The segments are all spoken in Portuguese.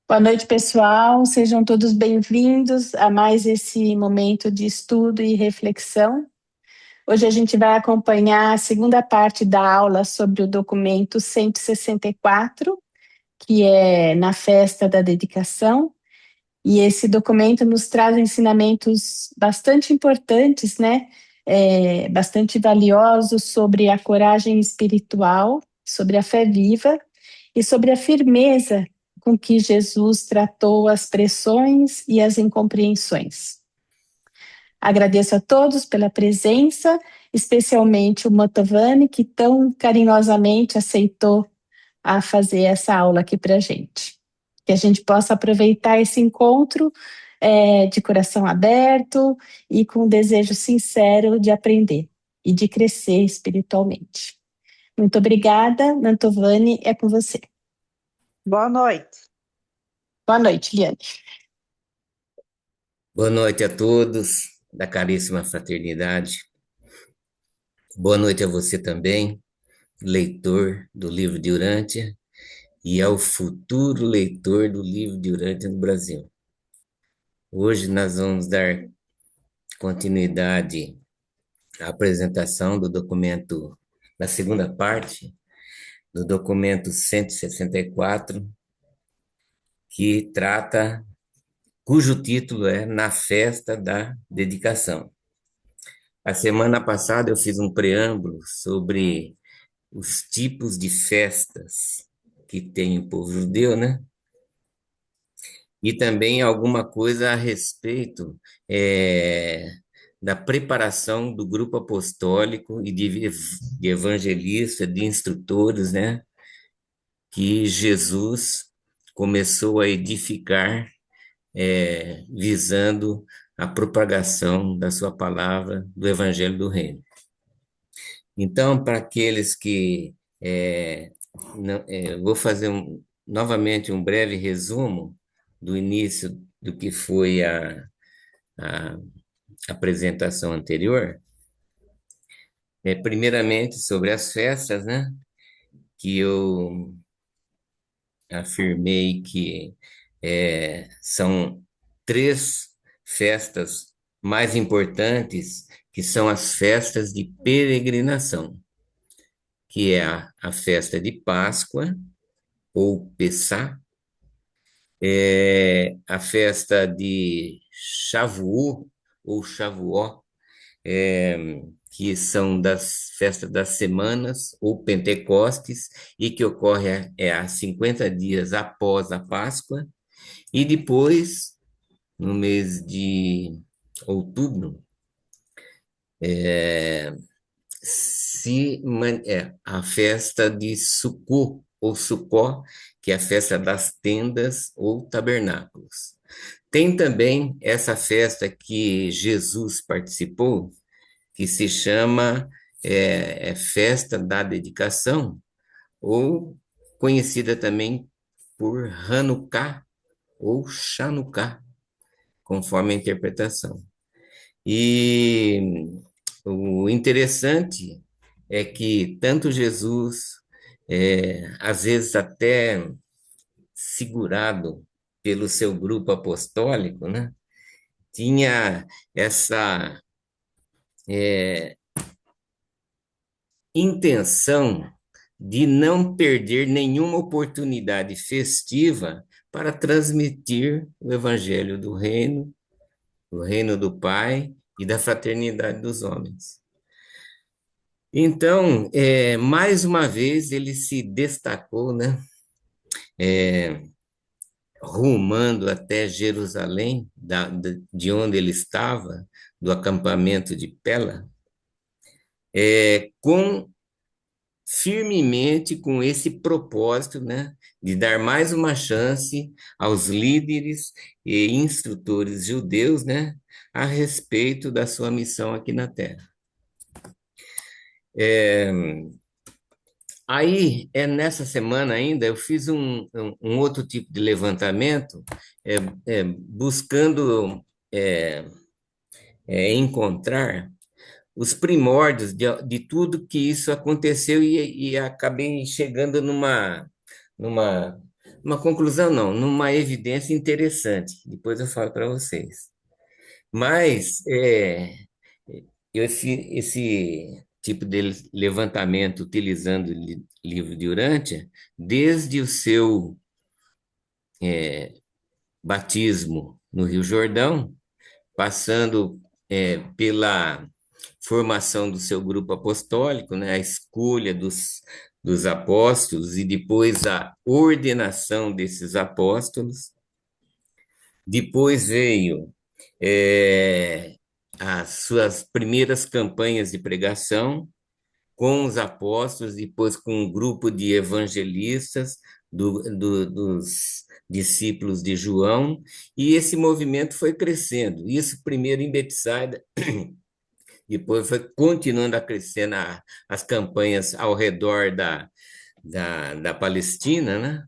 Boa noite, pessoal. Sejam todos bem-vindos a mais esse momento de estudo e reflexão. Hoje a gente vai acompanhar a segunda parte da aula sobre o documento 164, que é na festa da dedicação. E esse documento nos traz ensinamentos bastante importantes, né? Bastante valiosos sobre a coragem espiritual, sobre a fé viva e sobre a firmeza com que Jesus tratou as pressões e as incompreensões. Agradeço a todos pela presença, especialmente o Motovani, que tão carinhosamente aceitou a fazer essa aula aqui para a gente. Que a gente possa aproveitar esse encontro de coração aberto e com um desejo sincero de aprender e de crescer espiritualmente. Muito obrigada, Mantovani, é com você. Boa noite. Boa noite, Liane. Boa noite a todos da caríssima fraternidade. Boa noite a você também, leitor do livro de Urântia e ao futuro leitor do livro de Urântia no Brasil. Hoje nós vamos dar continuidade à apresentação do documento, da segunda parte do documento 164, que trata, cujo título é Na Festa da Dedicação. A semana passada eu fiz um preâmbulo sobre os tipos de festas que tem o povo judeu, né? E também alguma coisa a respeito da preparação do grupo apostólico e de evangelistas, de instrutores, né? Que Jesus começou a edificar, visando a propagação da sua palavra, do evangelho do reino. Então, para aqueles que vou fazer novamente um breve resumo do início do que foi a apresentação anterior. Primeiramente, sobre as festas, né? Que eu afirmei que são três festas mais importantes, que são as festas de peregrinação, que é a festa de Páscoa, ou Pessá, a festa de Shavuot, ou Shavuot, que são das festas das semanas, ou Pentecostes, e que ocorre há 50 dias após a Páscoa, e depois, no mês de outubro, a festa de Sukkot, ou Sukkot, que é a festa das tendas ou tabernáculos. Tem também essa festa que Jesus participou, que se chama Festa da Dedicação, ou conhecida também por Hanukkah ou Chanukah, conforme a interpretação. E o interessante é que tanto Jesus, às vezes até segurado pelo seu grupo apostólico, né, tinha essa intenção de não perder nenhuma oportunidade festiva para transmitir o evangelho do reino do Pai e da fraternidade dos homens. Então, mais uma vez, ele se destacou, né? Rumando até Jerusalém, de onde ele estava, do acampamento de Pela, com firmemente com esse propósito, né, de dar mais uma chance aos líderes e instrutores judeus, né, a respeito da sua missão aqui na Terra. Aí, nessa semana ainda, eu fiz um outro tipo de levantamento, buscando encontrar os primórdios de tudo que isso aconteceu e acabei chegando numa Uma conclusão não, numa evidência interessante. Depois eu falo para vocês. Mas esse tipo de levantamento utilizando o livro de Urântia, desde o seu batismo no Rio Jordão, passando pela formação do seu grupo apostólico, né, a escolha dos apóstolos e depois a ordenação desses apóstolos. Depois veio é, as suas primeiras campanhas de pregação com os apóstolos, depois com um grupo de evangelistas dos discípulos de João, e esse movimento foi crescendo. Isso primeiro em Betsaida, depois foi continuando a crescer as campanhas ao redor da Palestina, né?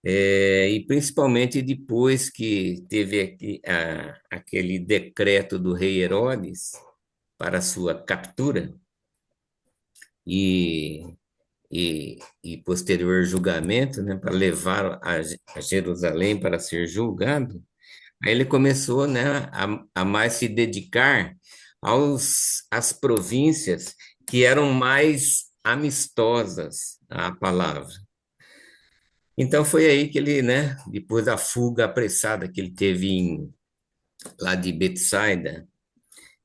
E principalmente depois que teve aquele decreto do rei Herodes para sua captura e, e posterior julgamento, né, para levar a Jerusalém para ser julgado, aí ele começou, né, a mais se dedicar às províncias que eram mais amistosas à palavra. Então foi aí que ele, né, depois da fuga apressada que ele teve lá de Betsaida,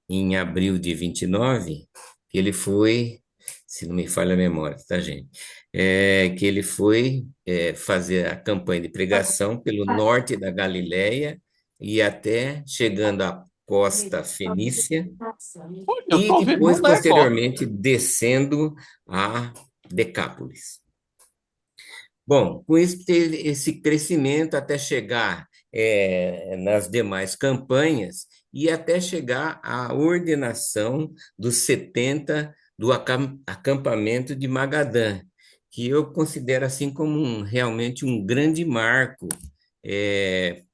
em abril de 29, que ele foi, se não me falha a memória, tá, gente? Que ele foi fazer a campanha de pregação pelo norte da Galileia e até chegando à costa fenícia Eu e tô ouvindo depois, um eco, ó. posteriormente, descendo a Decápolis. Bom, com isso teve esse crescimento até chegar nas demais campanhas e até chegar à ordenação dos 70 do acampamento de Magadã, que eu considero assim como realmente um grande marco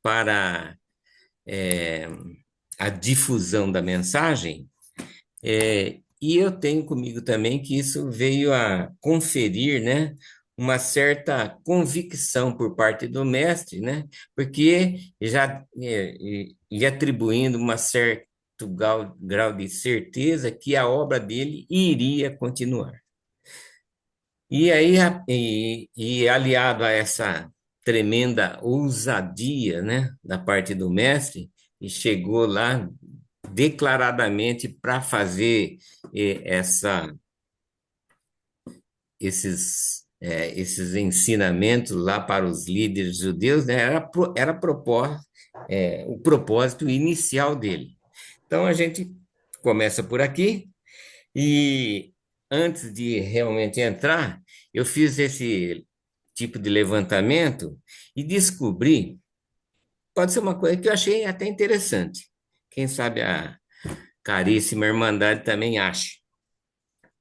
para a difusão da mensagem. E eu tenho comigo também que isso veio a conferir, né, uma certa convicção por parte do mestre, né, porque já lhe atribuindo uma certo grau de certeza que a obra dele iria continuar. E aí, aliado a essa tremenda ousadia, né, da parte do mestre, e chegou lá declaradamente para fazer esses ensinamentos lá para os líderes judeus, né, era o propósito inicial dele. Então a gente começa por aqui e antes de realmente entrar, eu fiz esse tipo de levantamento e descobri, pode ser uma coisa que eu achei até interessante. Quem sabe a caríssima Irmandade também acha.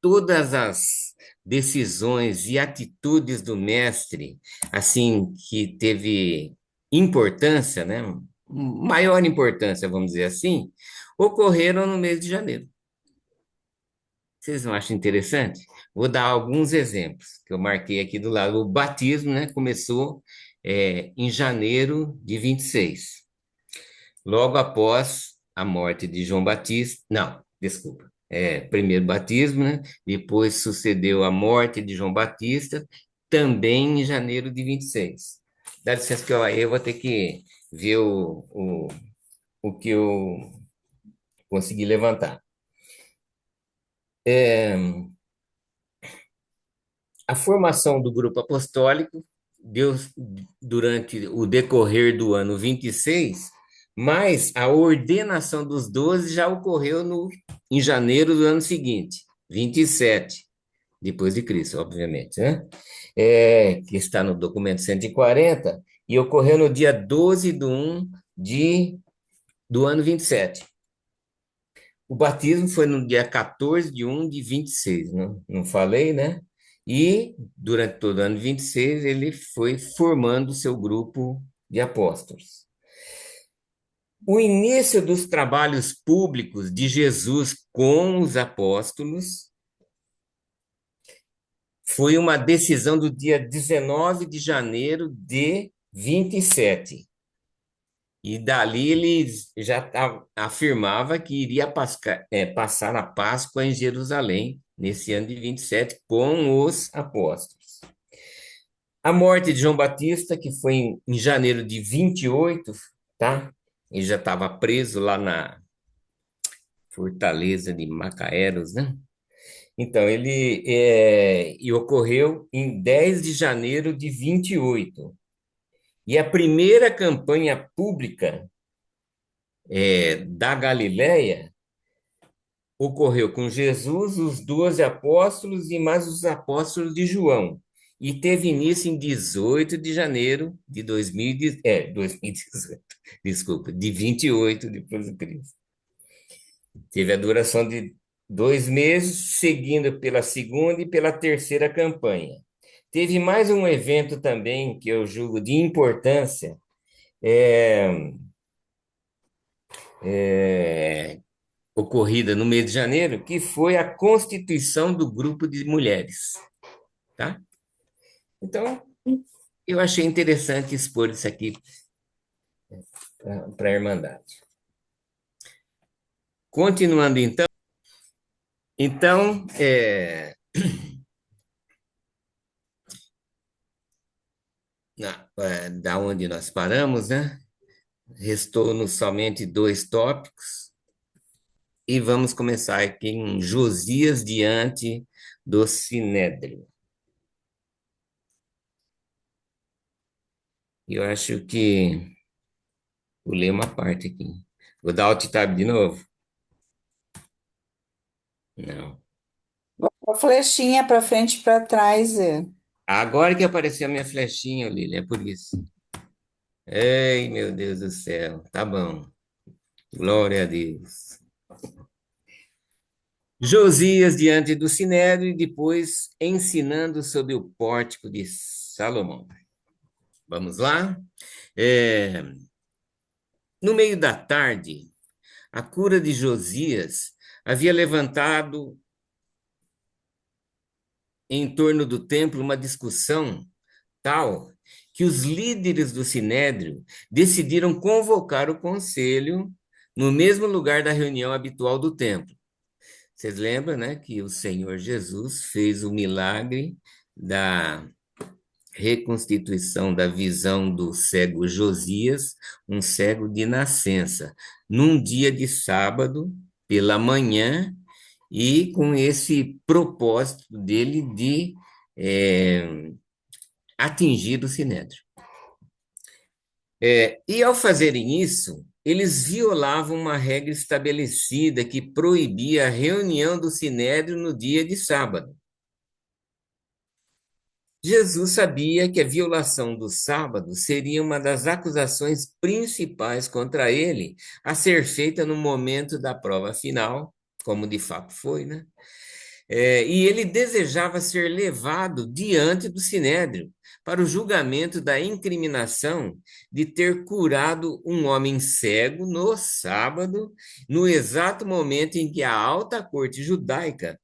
Todas as decisões e atitudes do mestre, assim, que teve importância, né? Maior importância, vamos dizer assim, ocorreram no mês de janeiro. Vocês não acham interessante? Vou dar alguns exemplos que eu marquei aqui do lado. O batismo, né, começou em janeiro de 26, logo após a morte de João Batista. Não, desculpa. Primeiro batismo, né? Depois sucedeu a morte de João Batista, também em janeiro de 26. Dá licença que eu vou ter que ver o que eu consegui levantar. A formação do grupo apostólico deu durante o decorrer do ano 26, mas a ordenação dos 12 já ocorreu em janeiro do ano seguinte, 27, depois de Cristo, obviamente, né? Que está no documento 140, e ocorreu no dia 12 de 1 do ano 27. O batismo foi no dia 14 de 1 de 26, não falei, né? E durante todo o ano 26 ele foi formando o seu grupo de apóstolos. O início dos trabalhos públicos de Jesus com os apóstolos foi uma decisão do dia 19 de janeiro de 27. E dali ele já afirmava que iria passar a Páscoa em Jerusalém, nesse ano de 27, com os apóstolos. A morte de João Batista, que foi em janeiro de 28, tá? Ele já estava preso lá na fortaleza de Macaeros, né? Então, e ocorreu em 10 de janeiro de 28. E a primeira campanha pública da Galileia ocorreu com Jesus, os 12 apóstolos e mais os apóstolos de João. E teve início em 18 de janeiro de 2018, desculpa, de 28 depois de Cristo. Teve a duração de 2 meses, seguindo pela segunda e pela terceira campanha. Teve mais um evento também que eu julgo de importância, é, ocorrida no mês de janeiro, que foi a constituição do grupo de mulheres, tá? Então, eu achei interessante expor isso aqui para a Irmandade. Continuando então, da onde nós paramos, né? Restou-nos somente 2 tópicos e vamos começar aqui em Josias diante do Sinédrio. Eu acho que vou ler uma parte aqui. Vou dar alt tab de novo? Não. A flechinha para frente e para trás. Agora que apareceu a minha flechinha, Lili, é por isso. Ei, meu Deus do céu. Tá bom. Glória a Deus. Josias diante do Sinédrio e depois ensinando sobre o pórtico de Salomão. Vamos lá? É, no meio da tarde, a cura de Josias havia levantado em torno do templo uma discussão tal que os líderes do Sinédrio decidiram convocar o conselho no mesmo lugar da reunião habitual do templo. Vocês lembram, né, que o Senhor Jesus fez o milagre da reconstituição da visão do cego Josias, um cego de nascença, num dia de sábado, pela manhã, e com esse propósito dele de atingir o sinédrio. E ao fazerem isso, eles violavam uma regra estabelecida que proibia a reunião do sinédrio no dia de sábado. Jesus sabia que a violação do sábado seria uma das acusações principais contra ele a ser feita no momento da prova final, como de fato foi, né? E ele desejava ser levado diante do sinédrio para o julgamento da incriminação de ter curado um homem cego no sábado, no exato momento em que a alta corte judaica,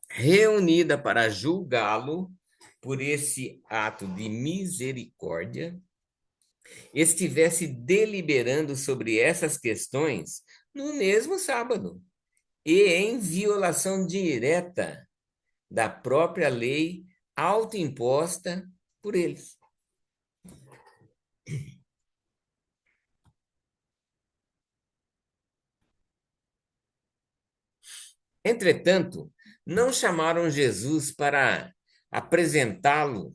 reunida para julgá-lo por esse ato de misericórdia, estivesse deliberando sobre essas questões no mesmo sábado e em violação direta da própria lei autoimposta por eles. Entretanto, não chamaram Jesus para apresentá-lo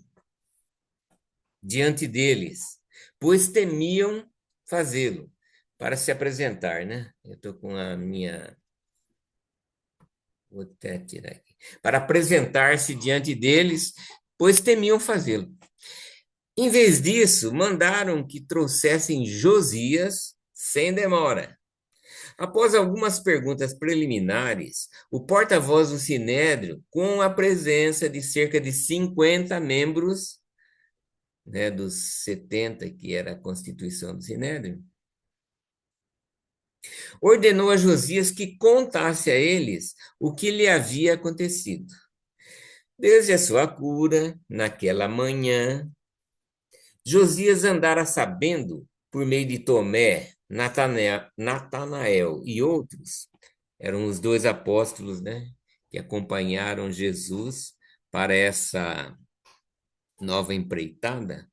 diante deles, pois temiam fazê-lo para se apresentar, né? Eu estou com a minha. Vou até tirar aqui. Para apresentar-se diante deles, pois temiam fazê-lo. Em vez disso, mandaram que trouxessem Josias sem demora. Após algumas perguntas preliminares, o porta-voz do Sinédrio, com a presença de cerca de 50 membros, né, dos 70 que era a constituição do Sinédrio, ordenou a Josias que contasse a eles o que lhe havia acontecido. Desde a sua cura, naquela manhã, Josias andara sabendo, por meio de Tomé, Natanael e outros, eram os dois apóstolos, né, que acompanharam Jesus para essa nova empreitada,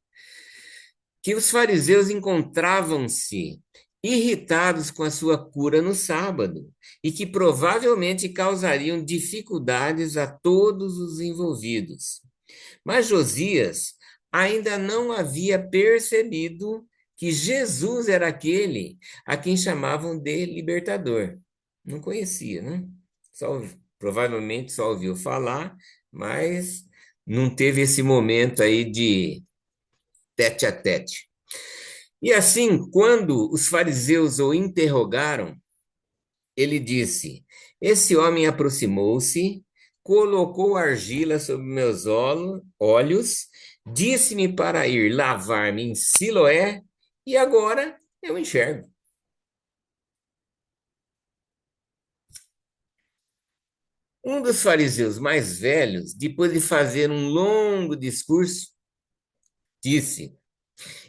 que os fariseus encontravam-se irritados com a sua cura no sábado e que provavelmente causariam dificuldades a todos os envolvidos. Mas Josias ainda não havia percebido que Jesus era aquele a quem chamavam de libertador. Não conhecia, né? Só, provavelmente só ouviu falar, mas não teve esse momento aí de tete a tete. E assim, quando os fariseus o interrogaram, ele disse: Esse homem aproximou-se, colocou argila sobre meus olhos, disse-me para ir lavar-me em Siloé, e agora eu enxergo. Um dos fariseus mais velhos, depois de fazer um longo discurso, disse: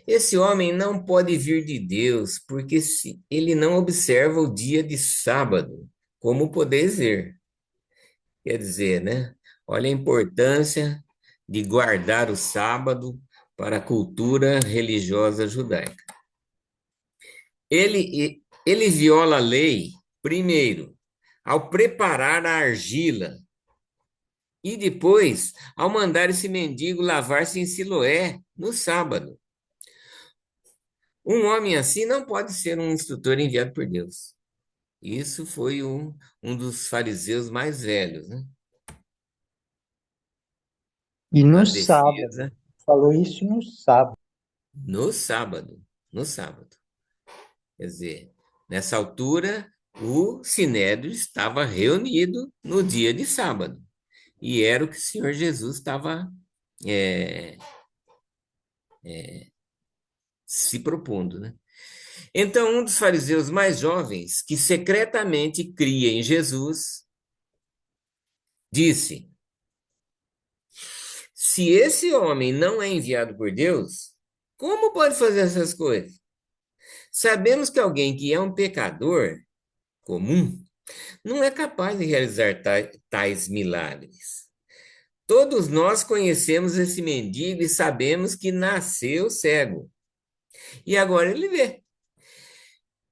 Esse homem não pode vir de Deus, porque se ele não observa o dia de sábado, como podeis ver. Quer dizer, né? Olha a importância de guardar o sábado para a cultura religiosa judaica. Ele viola a lei, primeiro, ao preparar a argila, e depois, ao mandar esse mendigo lavar-se em Siloé no sábado. Um homem assim não pode ser um instrutor enviado por Deus. Isso foi um dos fariseus mais velhos, né? E Na no sábado, defesa, falou isso no sábado. no sábado. No sábado. Quer dizer, nessa altura, o Sinédrio estava reunido no dia de sábado. E era o que o Senhor Jesus estava é, se propondo, né? Então, um dos fariseus mais jovens, que secretamente cria em Jesus, disse: Se esse homem não é enviado por Deus, como pode fazer essas coisas? Sabemos que alguém que é um pecador comum não é capaz de realizar tais milagres. Todos nós conhecemos esse mendigo e sabemos que nasceu cego. E agora ele vê.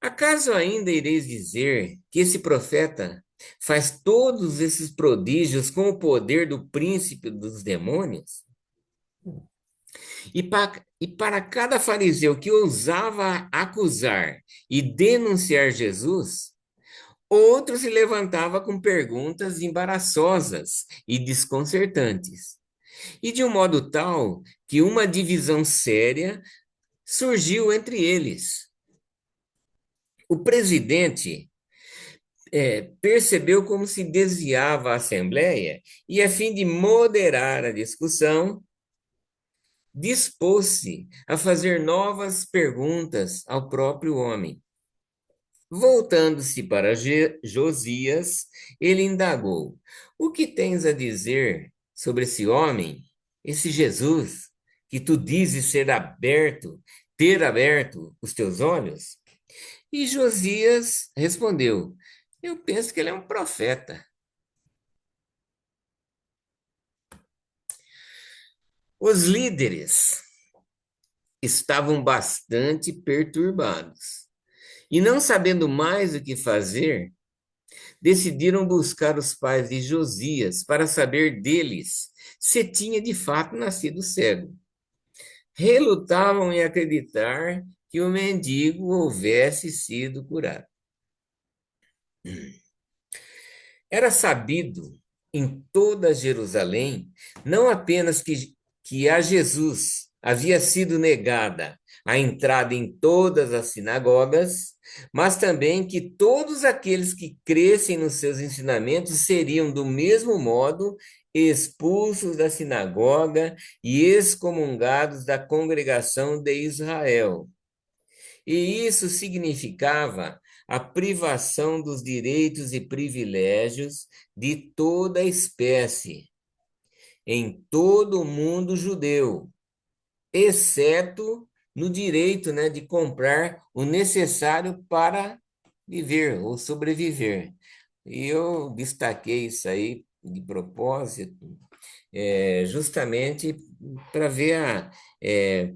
Acaso ainda ireis dizer que esse profeta faz todos esses prodígios com o poder do príncipe dos demônios? E para cada fariseu que ousava acusar e denunciar Jesus, outro se levantava com perguntas embaraçosas e desconcertantes. E de um modo tal que uma divisão séria surgiu entre eles. O presidente percebeu como se desviava a Assembleia e, a fim de moderar a discussão, dispôs-se a fazer novas perguntas ao próprio homem. Voltando-se para Josias, ele indagou: O que tens a dizer sobre esse homem, esse Jesus, que tu dizes ter aberto os teus olhos? E Josias respondeu: Eu penso que ele é um profeta. Os líderes estavam bastante perturbados e, não sabendo mais o que fazer, decidiram buscar os pais de Josias para saber deles se tinha de fato nascido cego. Relutavam em acreditar que o mendigo houvesse sido curado. Era sabido em toda Jerusalém, não apenas que a Jesus havia sido negada a entrada em todas as sinagogas, mas também que todos aqueles que crescem nos seus ensinamentos seriam, do mesmo modo, expulsos da sinagoga e excomungados da congregação de Israel. E isso significava a privação dos direitos e privilégios de toda a espécie, em todo o mundo judeu, exceto no direito, né, de comprar o necessário para viver ou sobreviver. E eu destaquei isso aí de propósito, justamente para ver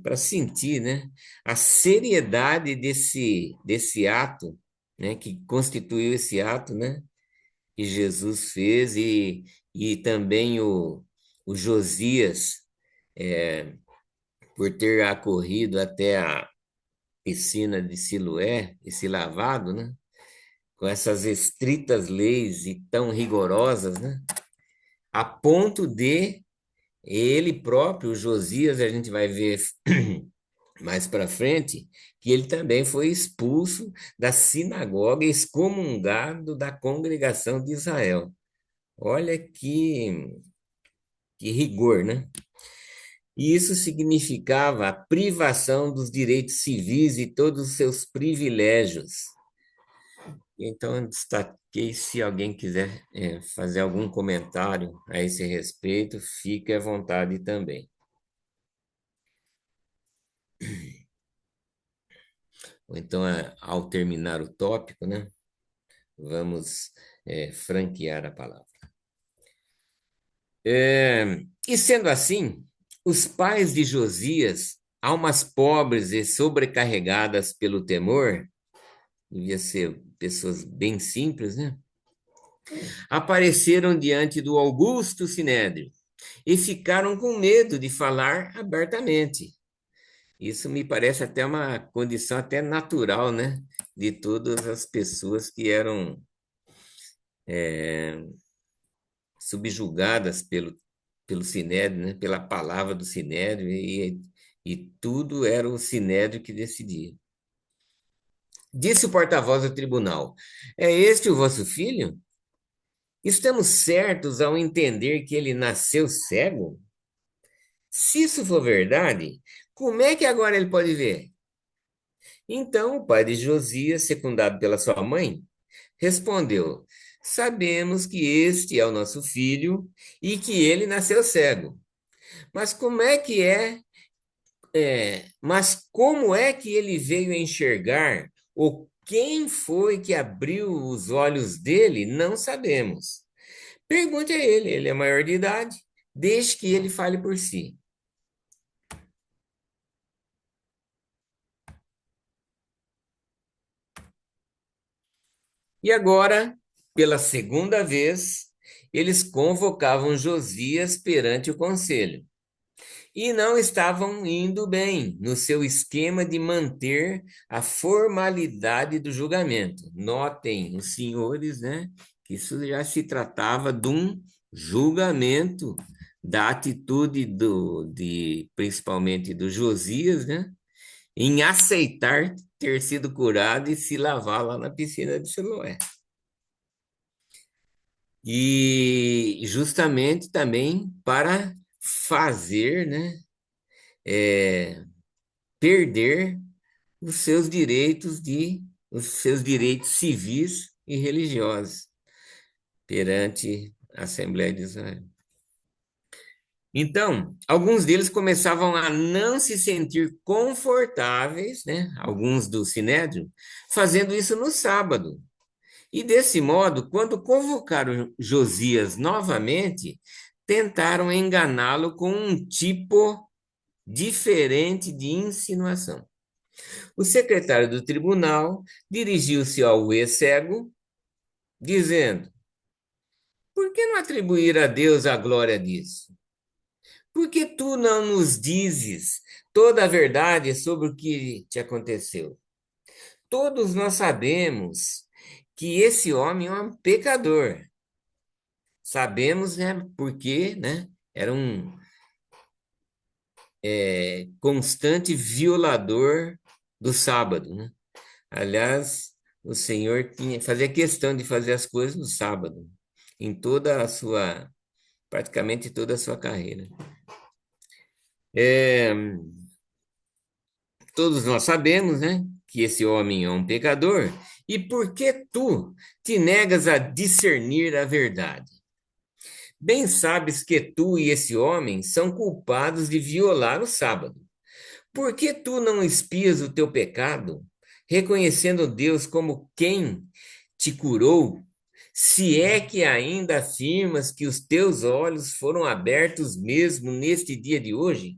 para sentir, né, a seriedade desse ato, né, que constituiu esse ato, né, que Jesus fez e também o Josias, por ter acorrido até a piscina de Siloé e se lavado, né, com essas estritas leis e tão rigorosas, né, a ponto de ele próprio, Josias, a gente vai ver mais para frente, que ele também foi expulso da sinagoga, excomungado da congregação de Israel. Olha que rigor, né? E isso significava a privação dos direitos civis e todos os seus privilégios. Então, eu destaquei, se alguém quiser fazer algum comentário a esse respeito, fique à vontade também. Ou então, ao terminar o tópico, né, vamos franquear a palavra. E sendo assim, os pais de Josias, almas pobres e sobrecarregadas pelo temor, devia ser pessoas bem simples, né? Apareceram diante do Augusto Sinédrio e ficaram com medo de falar abertamente. Isso me parece até uma condição até natural, né? De todas as pessoas que eram subjugadas pelo Sinédrio, né? Pela palavra do Sinédrio, e tudo era o Sinédrio que decidia. Disse o porta-voz do tribunal: é este o vosso filho? Estamos certos ao entender que ele nasceu cego? Se isso for verdade, como é que agora ele pode ver? Então o pai de Josias, secundado pela sua mãe, respondeu: sabemos que este é o nosso filho e que ele nasceu cego. Mas mas como é que ele veio a enxergar? Ou quem foi que abriu os olhos dele? Não sabemos. Pergunte a ele, ele é maior de idade, deixe que ele fale por si. E agora, pela segunda vez, eles convocavam Josias perante o conselho. E não estavam indo bem no seu esquema de manter a formalidade do julgamento. Notem, os senhores, né, que isso já se tratava de um julgamento da atitude principalmente do Josias, né, em aceitar ter sido curado e se lavar lá na piscina de Siloé. E justamente também para fazer, né, perder os seus direitos civis e religiosos perante a Assembleia de Israel. Então, alguns deles começavam a não se sentir confortáveis, né, alguns do Sinédrio, fazendo isso no sábado. E desse modo, quando convocaram Josias novamente, tentaram enganá-lo com um tipo diferente de insinuação. O secretário do tribunal dirigiu-se ao ex-cego, dizendo: por que não atribuir a Deus a glória disso? Por que tu não nos dizes toda a verdade sobre o que te aconteceu? Todos nós sabemos que esse homem é um pecador. Sabemos, né, porque, né, era um constante violador do sábado, né? Aliás, o Senhor fazia questão de fazer as coisas no sábado, em praticamente toda a sua carreira. Todos nós sabemos, né, que esse homem é um pecador, e por que tu te negas a discernir a verdade? Bem sabes que tu e esse homem são culpados de violar o sábado. Por que tu não expias o teu pecado, reconhecendo Deus como quem te curou, se é que ainda afirmas que os teus olhos foram abertos mesmo neste dia de hoje?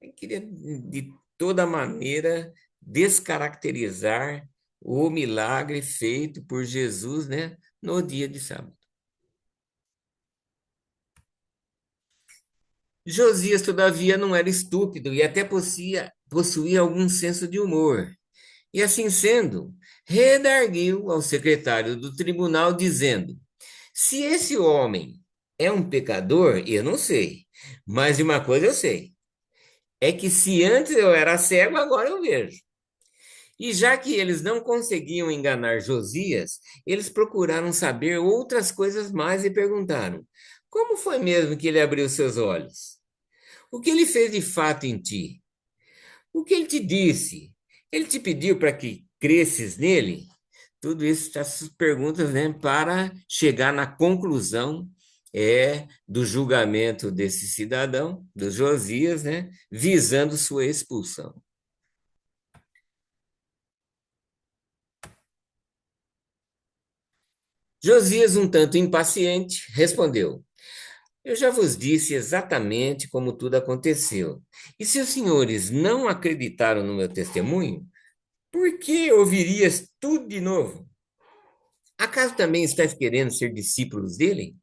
Eu queria, de toda maneira, descaracterizar o milagre feito por Jesus, né, no dia de sábado. Josias, todavia, não era estúpido e até possuía algum senso de humor. E assim sendo, redarguiu ao secretário do tribunal, dizendo: se esse homem é um pecador, eu não sei. Mas de uma coisa eu sei: é que se antes eu era cego, agora eu vejo. E já que eles não conseguiam enganar Josias, eles procuraram saber outras coisas mais e perguntaram: como foi mesmo que ele abriu seus olhos? O que ele fez de fato em ti? O que ele te disse? Ele te pediu para que cresces nele? Tudo isso, essas perguntas, né, para chegar na conclusão do julgamento desse cidadão, do Josias, né, visando sua expulsão. Josias, um tanto impaciente, respondeu: eu já vos disse exatamente como tudo aconteceu. E se os senhores não acreditaram no meu testemunho, por que ouvirias tudo de novo? Acaso também estás querendo ser discípulos dele?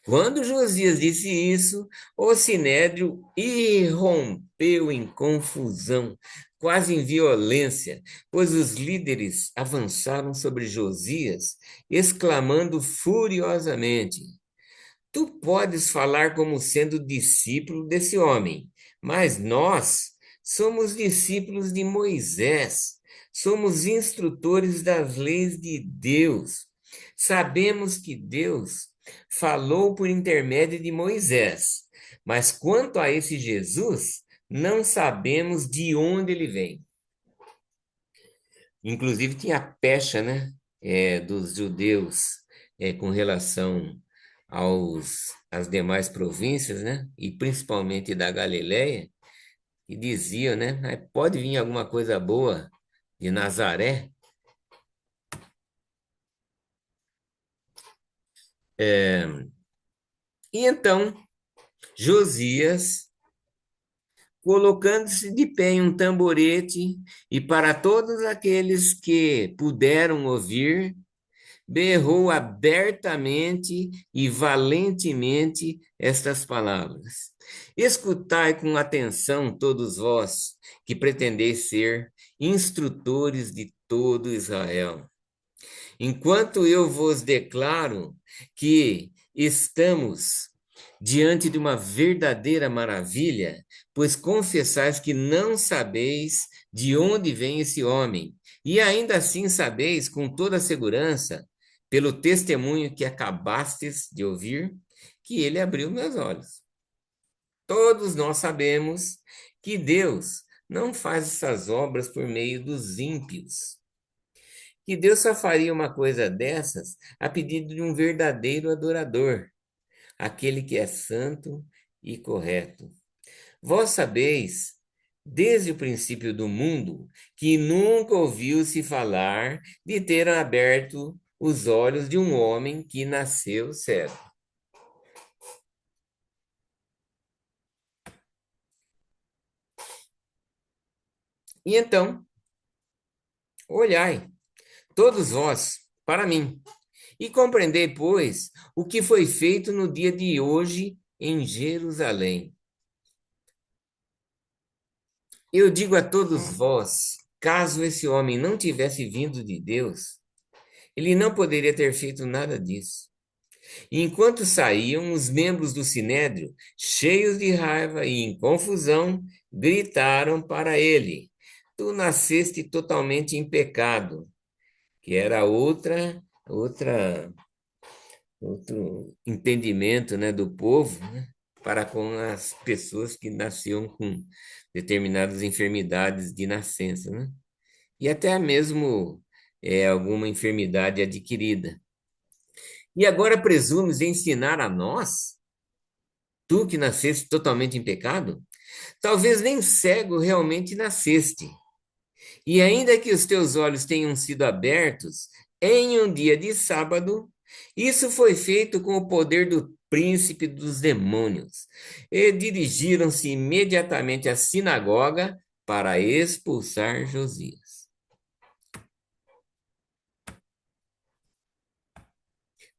Quando Josias disse isso, o sinédrio irrompeu em confusão, quase em violência, pois os líderes avançaram sobre Josias, exclamando furiosamente: tu podes falar como sendo discípulo desse homem, mas nós somos discípulos de Moisés, somos instrutores das leis de Deus. Sabemos que Deus falou por intermédio de Moisés, mas quanto a esse Jesus, não sabemos de onde ele vem. Inclusive tinha a pecha, né, dos judeus com relação às demais províncias, né, e principalmente da Galileia, que diziam, né, pode vir alguma coisa boa de Nazaré. E então Josias, colocando-se de pé em um tamborete, e para todos aqueles que puderam ouvir, berrou abertamente e valentemente estas palavras: escutai com atenção, todos vós que pretendeis ser instrutores de todo Israel. Enquanto eu vos declaro que estamos diante de uma verdadeira maravilha, pois confessais que não sabeis de onde vem esse homem, e ainda assim sabeis com toda segurança, pelo testemunho que acabastes de ouvir, que ele abriu meus olhos. Todos nós sabemos que Deus não faz essas obras por meio dos ímpios, que Deus só faria uma coisa dessas a pedido de um verdadeiro adorador, aquele que é santo e correto. Vós sabeis, desde o princípio do mundo, que nunca ouviu-se falar de ter aberto os olhos de um homem que nasceu cego. E então, olhai, todos vós, para mim, e compreendei, pois, o que foi feito no dia de hoje em Jerusalém. Eu digo a todos vós, caso esse homem não tivesse vindo de Deus, ele não poderia ter feito nada disso. E enquanto saíam, os membros do sinédrio, cheios de raiva e em confusão, gritaram para ele: tu nasceste totalmente em pecado, que era outro entendimento, né, do povo, né, para com as pessoas que nasciam com determinadas enfermidades de nascença, né? E até mesmo alguma enfermidade adquirida. E agora presumes ensinar a nós, tu que nasceste totalmente em pecado? Talvez nem cego realmente nasceste. E ainda que os teus olhos tenham sido abertos em um dia de sábado, isso foi feito com o poder do príncipe dos demônios. E dirigiram-se imediatamente à sinagoga para expulsar Josias.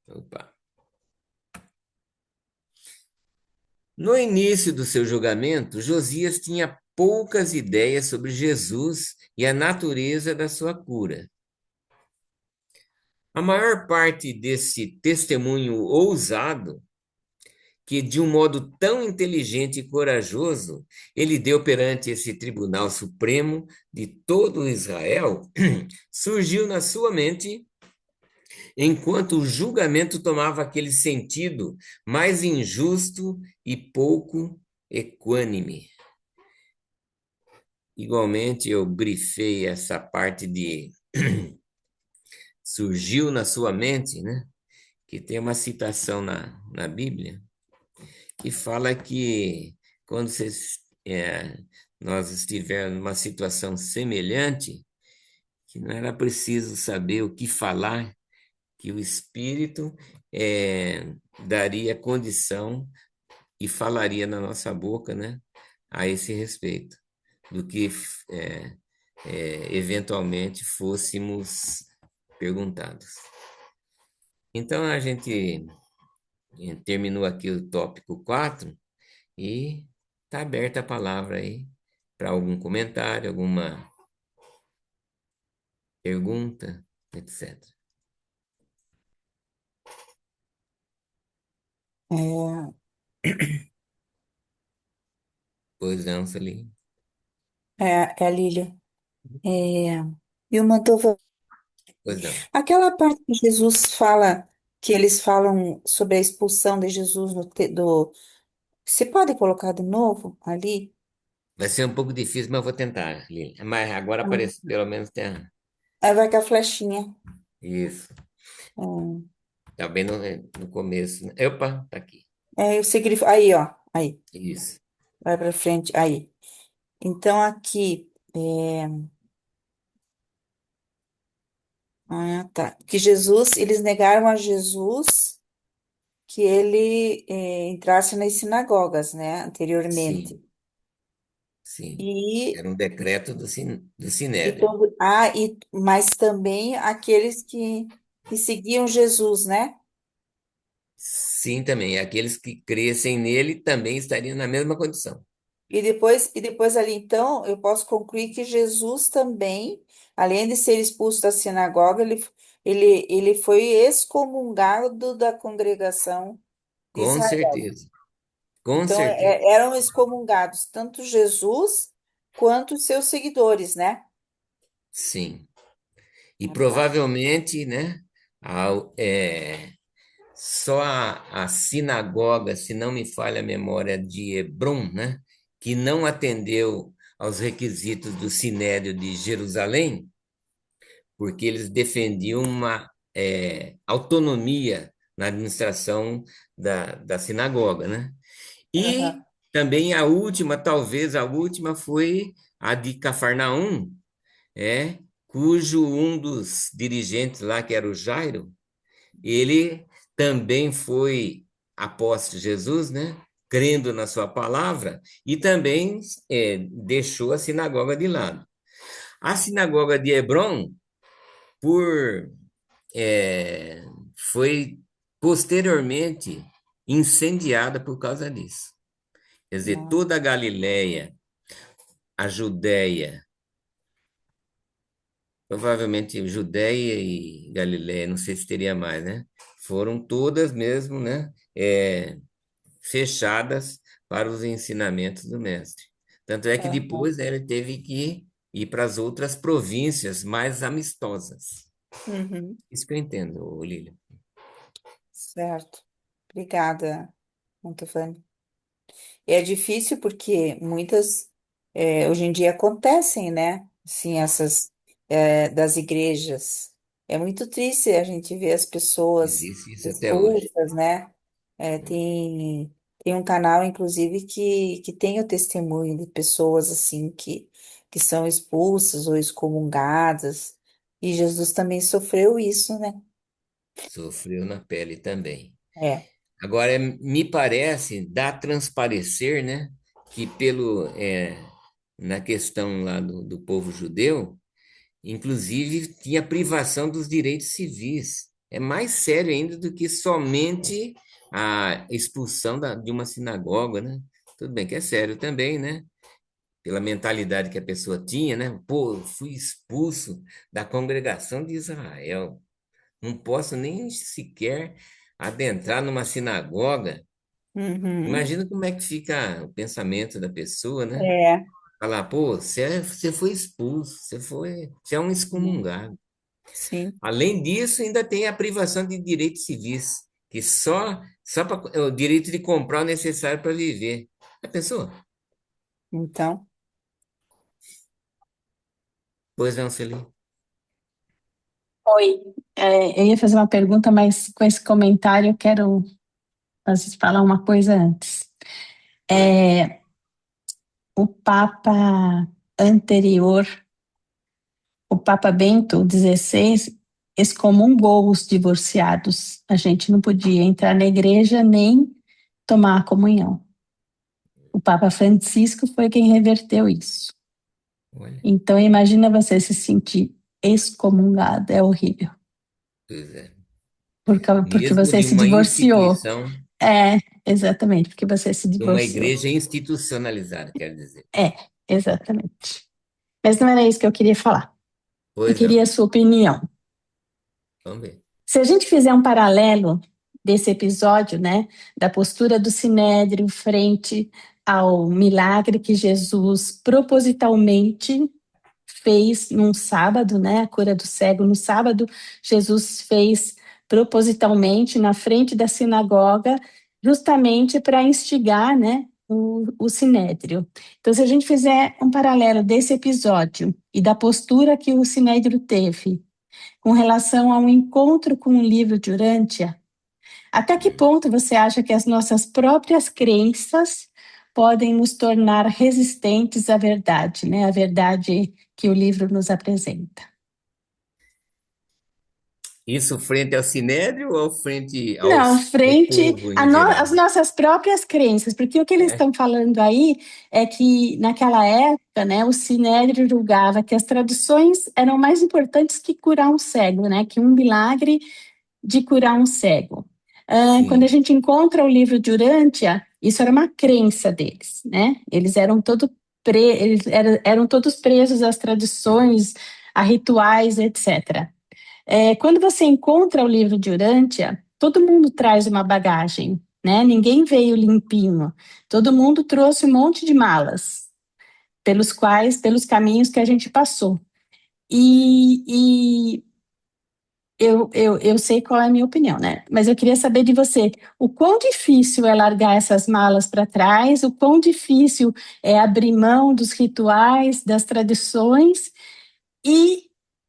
Opa. No início do seu julgamento, Josias tinha poucas ideias sobre Jesus e a natureza da sua cura. A maior parte desse testemunho ousado, que de um modo tão inteligente e corajoso, ele deu perante esse Tribunal Supremo de todo Israel, surgiu na sua mente enquanto o julgamento tomava aquele sentido mais injusto e pouco equânime. Igualmente, eu grifei essa parte de surgiu na sua mente, né? Que tem uma citação na Bíblia que fala que quando nós estivermos numa situação semelhante, que não era preciso saber o que falar, que o Espírito daria condição e falaria na nossa boca, né, a esse respeito, do que eventualmente fôssemos perguntados. Então, a gente terminou aqui o tópico 4 e está aberta a palavra aí para algum comentário, alguma pergunta, etc. É, Pois não, Celine? é a Lília. É, e o Mantova, Pois não. aquela parte que Jesus fala, que eles falam sobre a expulsão de Jesus do. Você pode colocar de novo ali? Vai ser um pouco difícil, mas eu vou tentar, Lili. Mas agora aparece, pelo menos tem Aí vai com a flechinha. isso. É, Tá bem no começo, né? Opa, tá aqui. o significado. Aí, ó. Aí. Isso. Vai pra frente. Aí. Então, aqui. Ah, tá. Que Jesus, eles negaram a Jesus que ele entrasse nas sinagogas, né? Anteriormente. Sim, sim. E, Era um decreto do e Sinédrio. todo. Mas também aqueles que seguiam Jesus, né? Sim, também. Aqueles que crescem nele também estariam na mesma condição. E depois ali, então, eu posso concluir que Jesus também, além de ser expulso da sinagoga, ele foi excomungado da congregação de Com Israel. certeza. Com Então, certeza. eram excomungados tanto Jesus quanto os seus seguidores, né? Sim. E Ah, tá. provavelmente, né, ao- é, só a sinagoga, se não me falha a memória, de Hebrom, né, que não atendeu aos requisitos do Sinédrio de Jerusalém, porque eles defendiam uma autonomia na administração da sinagoga, né? E Aham, também a última, talvez a última, foi a de Cafarnaum, cujo um dos dirigentes lá, que era o Jairo, ele também foi após Jesus, né? Crendo na sua palavra, e também deixou a sinagoga de lado. A sinagoga de Hebron, por é, foi posteriormente incendiada por causa disso. Quer dizer, não, toda a Galileia, a Judéia, provavelmente Judéia e Galileia, não sei se teria mais, né? Foram todas mesmo, né? Fechadas para os ensinamentos do mestre. Tanto é que aham, depois ele teve que ir para as outras províncias mais amistosas. uhum, Isso que eu entendo, Lília. certo. Obrigada, Montefani. É difícil porque muitas, hoje em dia acontecem, né? Assim, essas, das igrejas. É muito triste a gente ver as pessoas Existe isso até hoje. expulsas, né? Tem um canal, inclusive, que tem o testemunho de pessoas assim que são expulsas ou excomungadas. E Jesus também sofreu isso, né? Sofreu na pele também. É. Agora, me parece, dá a transparecer, né, que na questão lá do povo judeu, inclusive tinha privação dos direitos civis. É mais sério ainda do que somente a expulsão de uma sinagoga, né? Tudo bem que é sério também, né? Pela mentalidade que a pessoa tinha, né? Pô, eu fui expulso da congregação de Israel. Não posso nem sequer adentrar numa sinagoga. Uhum. Imagina como é que fica o pensamento da pessoa, né? É. Falar, pô, você foi expulso, você é um Sim. excomungado. Sim. Além disso, ainda tem a privação de direitos civis, que só é o direito de comprar o necessário para viver. Já pensou? Então, Pois não, Celine. Oi, eu ia fazer uma pergunta, mas com esse comentário eu quero às vezes, falar uma coisa antes. Pois não. O Papa anterior, o Papa Bento XVI, excomungou os divorciados. A gente não podia entrar na igreja nem tomar a comunhão. O Papa Francisco foi quem reverteu isso. Olha, Então, imagina você se sentir excomungado, é horrível, pois é. porque Mesmo você de se uma divorciou. instituição, É, exatamente, porque você se de uma divorciou. igreja institucionalizada, quer dizer. É, exatamente. Mas não era isso que eu queria falar. Eu Pois queria não. a sua opinião. Vamos ver. Se a gente fizer um paralelo desse episódio, né, da postura do Sinédrio frente ao milagre que Jesus propositalmente fez num sábado, né, a cura do cego no sábado, Jesus fez propositalmente na frente da sinagoga, justamente para instigar, né, o Sinédrio. Então, se a gente fizer um paralelo desse episódio e da postura que o Sinédrio teve com relação a um encontro com o livro de Urântia, até que Hum. ponto você acha que as nossas próprias crenças podem nos tornar resistentes à verdade, né? A verdade que o livro nos apresenta. Isso frente ao Sinédrio ou frente Não, ao frente povo em geral? às nossas próprias crenças, porque o que eles É? estão falando aí é que naquela época, né, o Sinédrio julgava que as tradições eram mais importantes que curar um cego, né, que um milagre de curar um cego. Quando a Sim. gente encontra o livro de Urântia, isso era uma crença deles, né? Eles eram todos presos às tradições, a rituais, etc. Quando você encontra o livro de Urântia, todo mundo traz uma bagagem, né? Ninguém veio limpinho. Todo mundo trouxe um monte de malas, pelos caminhos que a gente passou. E eu sei qual é a minha opinião, né? Mas eu queria saber de você, o quão difícil é largar essas malas para trás, o quão difícil é abrir mão dos rituais, das tradições e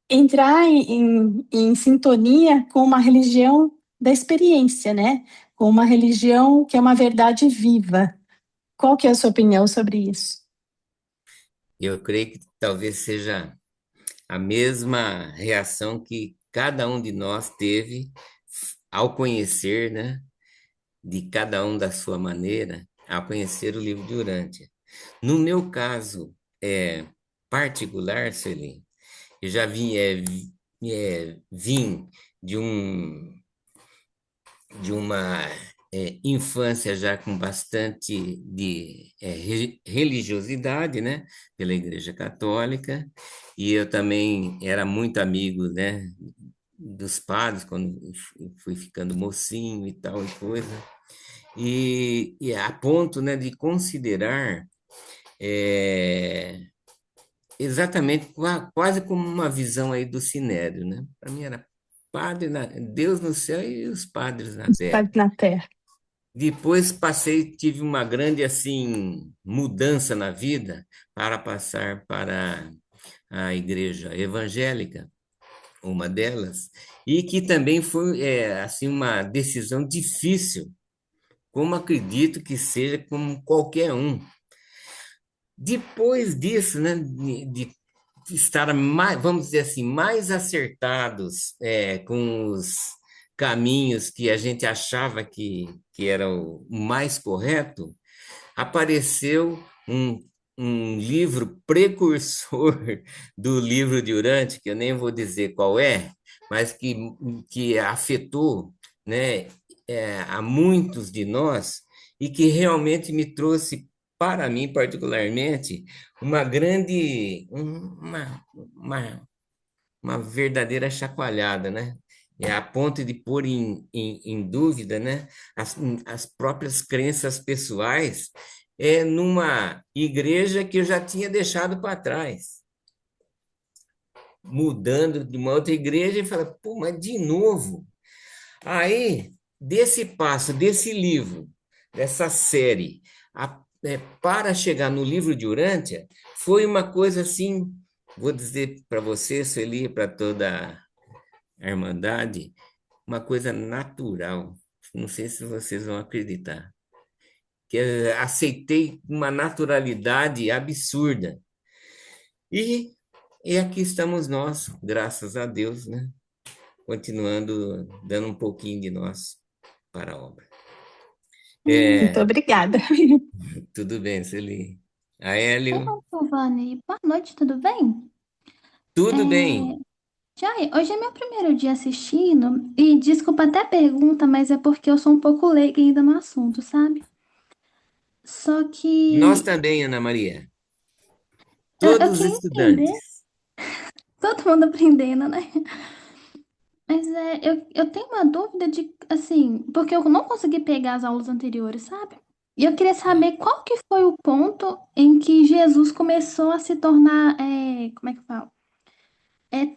entrar em sintonia com uma religião da experiência, né? Com uma religião que é uma verdade viva. Qual que é a sua opinião sobre isso? Eu creio que talvez seja a mesma reação que cada um de nós teve ao conhecer, né, de cada um da sua maneira, ao conhecer o livro de Urântia. No meu caso particular, Celine, eu já vim de de uma infância já com bastante religiosidade, né, pela Igreja Católica, e eu também era muito amigo, né, dos padres quando fui ficando mocinho e tal e coisa, e a ponto, né, de considerar é, exatamente quase como uma visão aí do Sinédrio, né? Para mim era Deus no céu e os padres na terra. Pode na terra. Depois tive uma grande assim mudança na vida para passar para a igreja evangélica, uma delas, e que também foi assim uma decisão difícil, como acredito que seja com qualquer um. Depois disso, né, de estar mais, vamos dizer assim, mais acertados com os caminhos que a gente achava que era o mais correto, apareceu um livro precursor do livro de Urante, que eu nem vou dizer qual é, mas que afetou, né, a muitos de nós e que realmente me trouxe, para mim particularmente, uma grande, uma verdadeira chacoalhada, né? A ponto de pôr em dúvida, né, as próprias crenças pessoais numa igreja que eu já tinha deixado para trás, mudando de uma outra igreja e falando, pô, mas de novo. Aí, desse passo, desse livro, dessa série, para chegar no livro de Urântia, foi uma coisa assim, vou dizer para você, Sueli, para toda a Irmandade, uma coisa natural. Não sei se vocês vão acreditar. Que eu aceitei uma naturalidade absurda. E, e aqui estamos nós, graças a Deus, né? Continuando dando um pouquinho de nós para a obra. Muito obrigada. Tudo bem, Sueli. A Hélio, Giovanni, boa noite, tudo bem? tudo bem. Jai, hoje é meu primeiro dia assistindo e desculpa até a pergunta, mas é porque eu sou um pouco leiga ainda no assunto, sabe? Só Nós que também, Ana Maria. eu Todos queria entender, estudantes. todo mundo aprendendo, né? Mas eu tenho uma dúvida de, assim, porque eu não consegui pegar as aulas anteriores, sabe? E eu queria saber qual que foi o ponto em que Jesus começou a se tornar, como é que eu falo?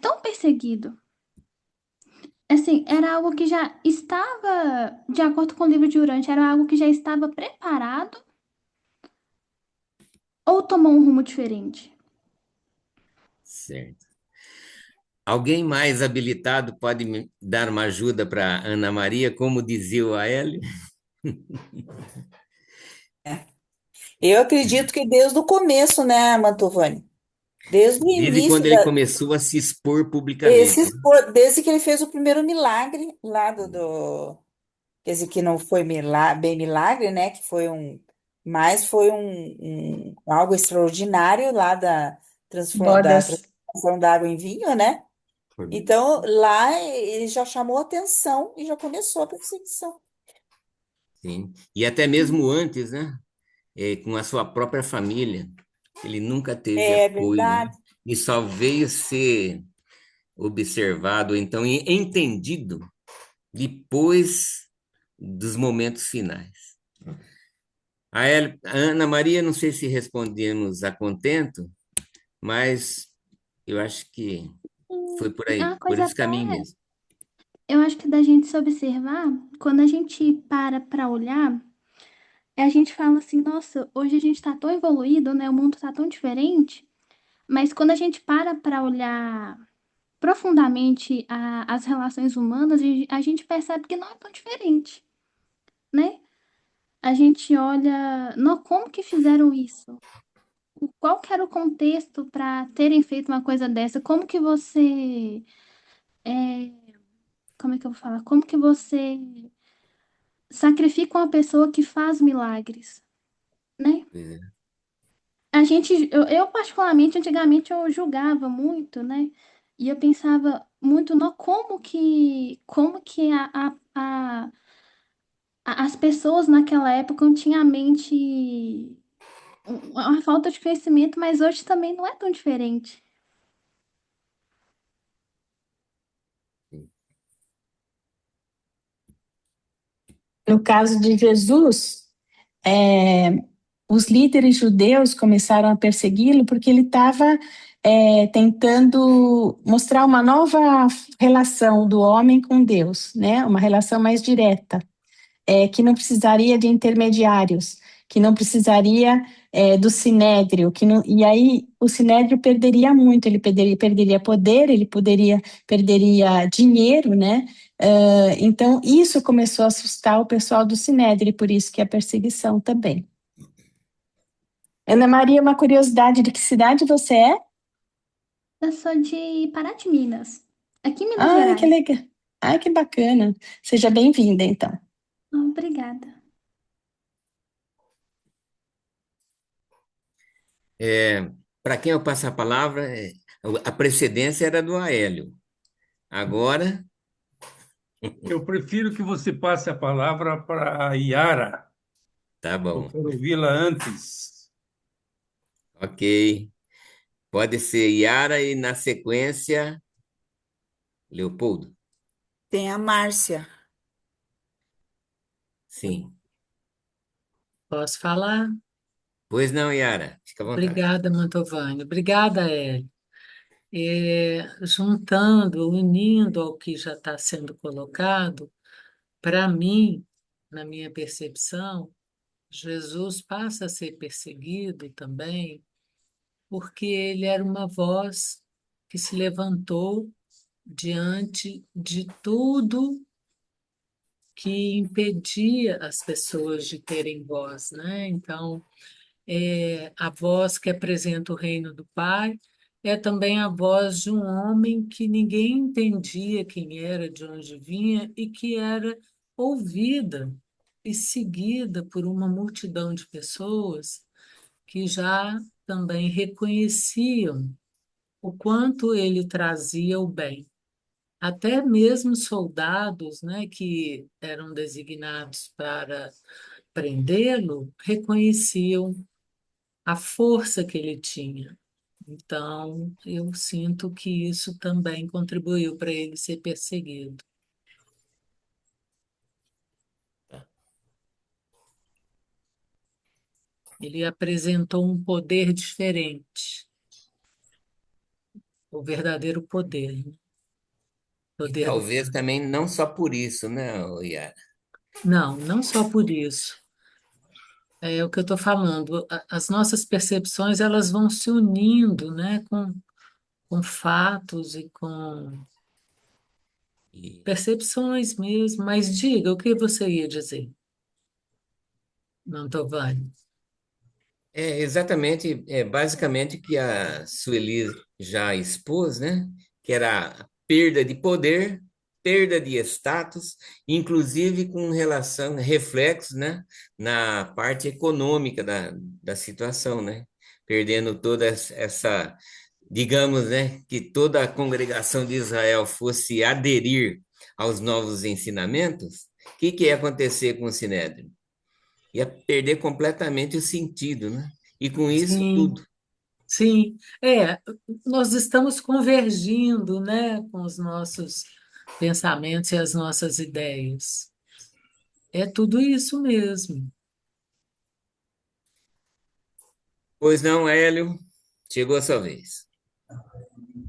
Tão perseguido. Assim, era algo que já estava, de acordo com o livro de Urântia, era algo que já estava preparado ou tomou um rumo diferente? Certo. Alguém mais habilitado pode me dar uma ajuda para Ana Maria, como dizia o Hélio? Eu acredito que desde o começo, né, Mantovani? Desde o Desde quando início ele começou a se expor publicamente, né? desde que ele fez o primeiro milagre lá quer dizer, que não foi bem milagre, né? Que foi mas foi algo extraordinário lá da Bodas. transformação da água em vinho, né? Então, lá ele já chamou atenção e já começou a perseguição. Sim. E até mesmo antes, né? Com a sua própria família. Ele nunca teve É apoio, né? verdade. E só veio ser observado, então entendido depois dos momentos finais. A Ana Maria, não sei se respondemos a contento, mas eu acho que foi por É aí, uma por coisa esse até, caminho mesmo. eu acho que da gente se observar, quando a gente para olhar, a gente fala assim, nossa, hoje a gente tá tão evoluído, né? O mundo tá tão diferente, mas quando a gente para olhar profundamente as relações humanas, a gente percebe que não é tão diferente, né? A gente olha, não, como que fizeram isso? Qual que era o contexto para terem feito uma coisa dessa? Como que você, é, como é que eu vou falar? Como que você sacrifica uma pessoa que faz milagres, né? É, Eu particularmente, antigamente eu julgava muito, né? E eu pensava muito no como que as pessoas naquela época não tinham a mente, uma falta de conhecimento, mas hoje também não é tão diferente. No caso de Jesus, é, os líderes judeus começaram a persegui-lo porque ele estava tentando mostrar uma nova relação do homem com Deus, né? Uma relação mais direta, que não precisaria de intermediários, que não precisaria do Sinédrio, e aí o Sinédrio perderia muito, ele perderia poder, ele perderia dinheiro, né? Então, isso começou a assustar o pessoal do Sinédrio, e por isso que a perseguição também. Ana Maria, uma curiosidade, de que cidade você é? Eu sou de Pará de Minas, aqui em Minas Ah, que Gerais. legal. Ah, que bacana. Seja bem-vinda, então. Obrigada. Para quem eu passo a palavra, a precedência era do Aélio. Agora, Eu prefiro que você passe a palavra para a Yara. tá Eu bom. quero ouvi-la antes. Ok. Pode ser Yara e, na sequência, Leopoldo. Tem a Márcia. Sim. Posso falar? Pois não, Yara. Fica à vontade. Obrigada, Mantovani. Obrigada, Hélio. Juntando, unindo ao que já está sendo colocado, para mim, na minha percepção, Jesus passa a ser perseguido também, porque ele era uma voz que se levantou diante de tudo que impedia as pessoas de terem voz, né? Então, a voz que apresenta o reino do Pai é também a voz de um homem que ninguém entendia quem era, de onde vinha, e que era ouvida e seguida por uma multidão de pessoas que já também reconheciam o quanto ele trazia o bem. Até mesmo soldados, né, que eram designados para prendê-lo, reconheciam a força que ele tinha. Então, eu sinto que isso também contribuiu para ele ser perseguido. Ele apresentou um poder diferente, o verdadeiro poder, né? E Poder do... talvez também não só por isso, né, Yara? Não, não só por isso. É o que eu estou falando. As nossas percepções elas vão se unindo, né, com fatos e com E percepções mesmo. Mas diga, o que você ia dizer, Mantovani? exatamente, basicamente o que a Sueli já expôs, né? Que era a perda de poder, perda de status, inclusive com relação, reflexos, né? Na parte econômica da situação, né? Perdendo toda essa, digamos, né? Que toda a congregação de Israel fosse aderir aos novos ensinamentos, o que ia acontecer com o Sinédrio? Ia perder completamente o sentido, né? E com isso Sim, tudo. sim. Nós estamos convergindo, né, com os nossos pensamentos e as nossas ideias. É tudo isso mesmo. Pois não, Hélio, chegou a sua vez.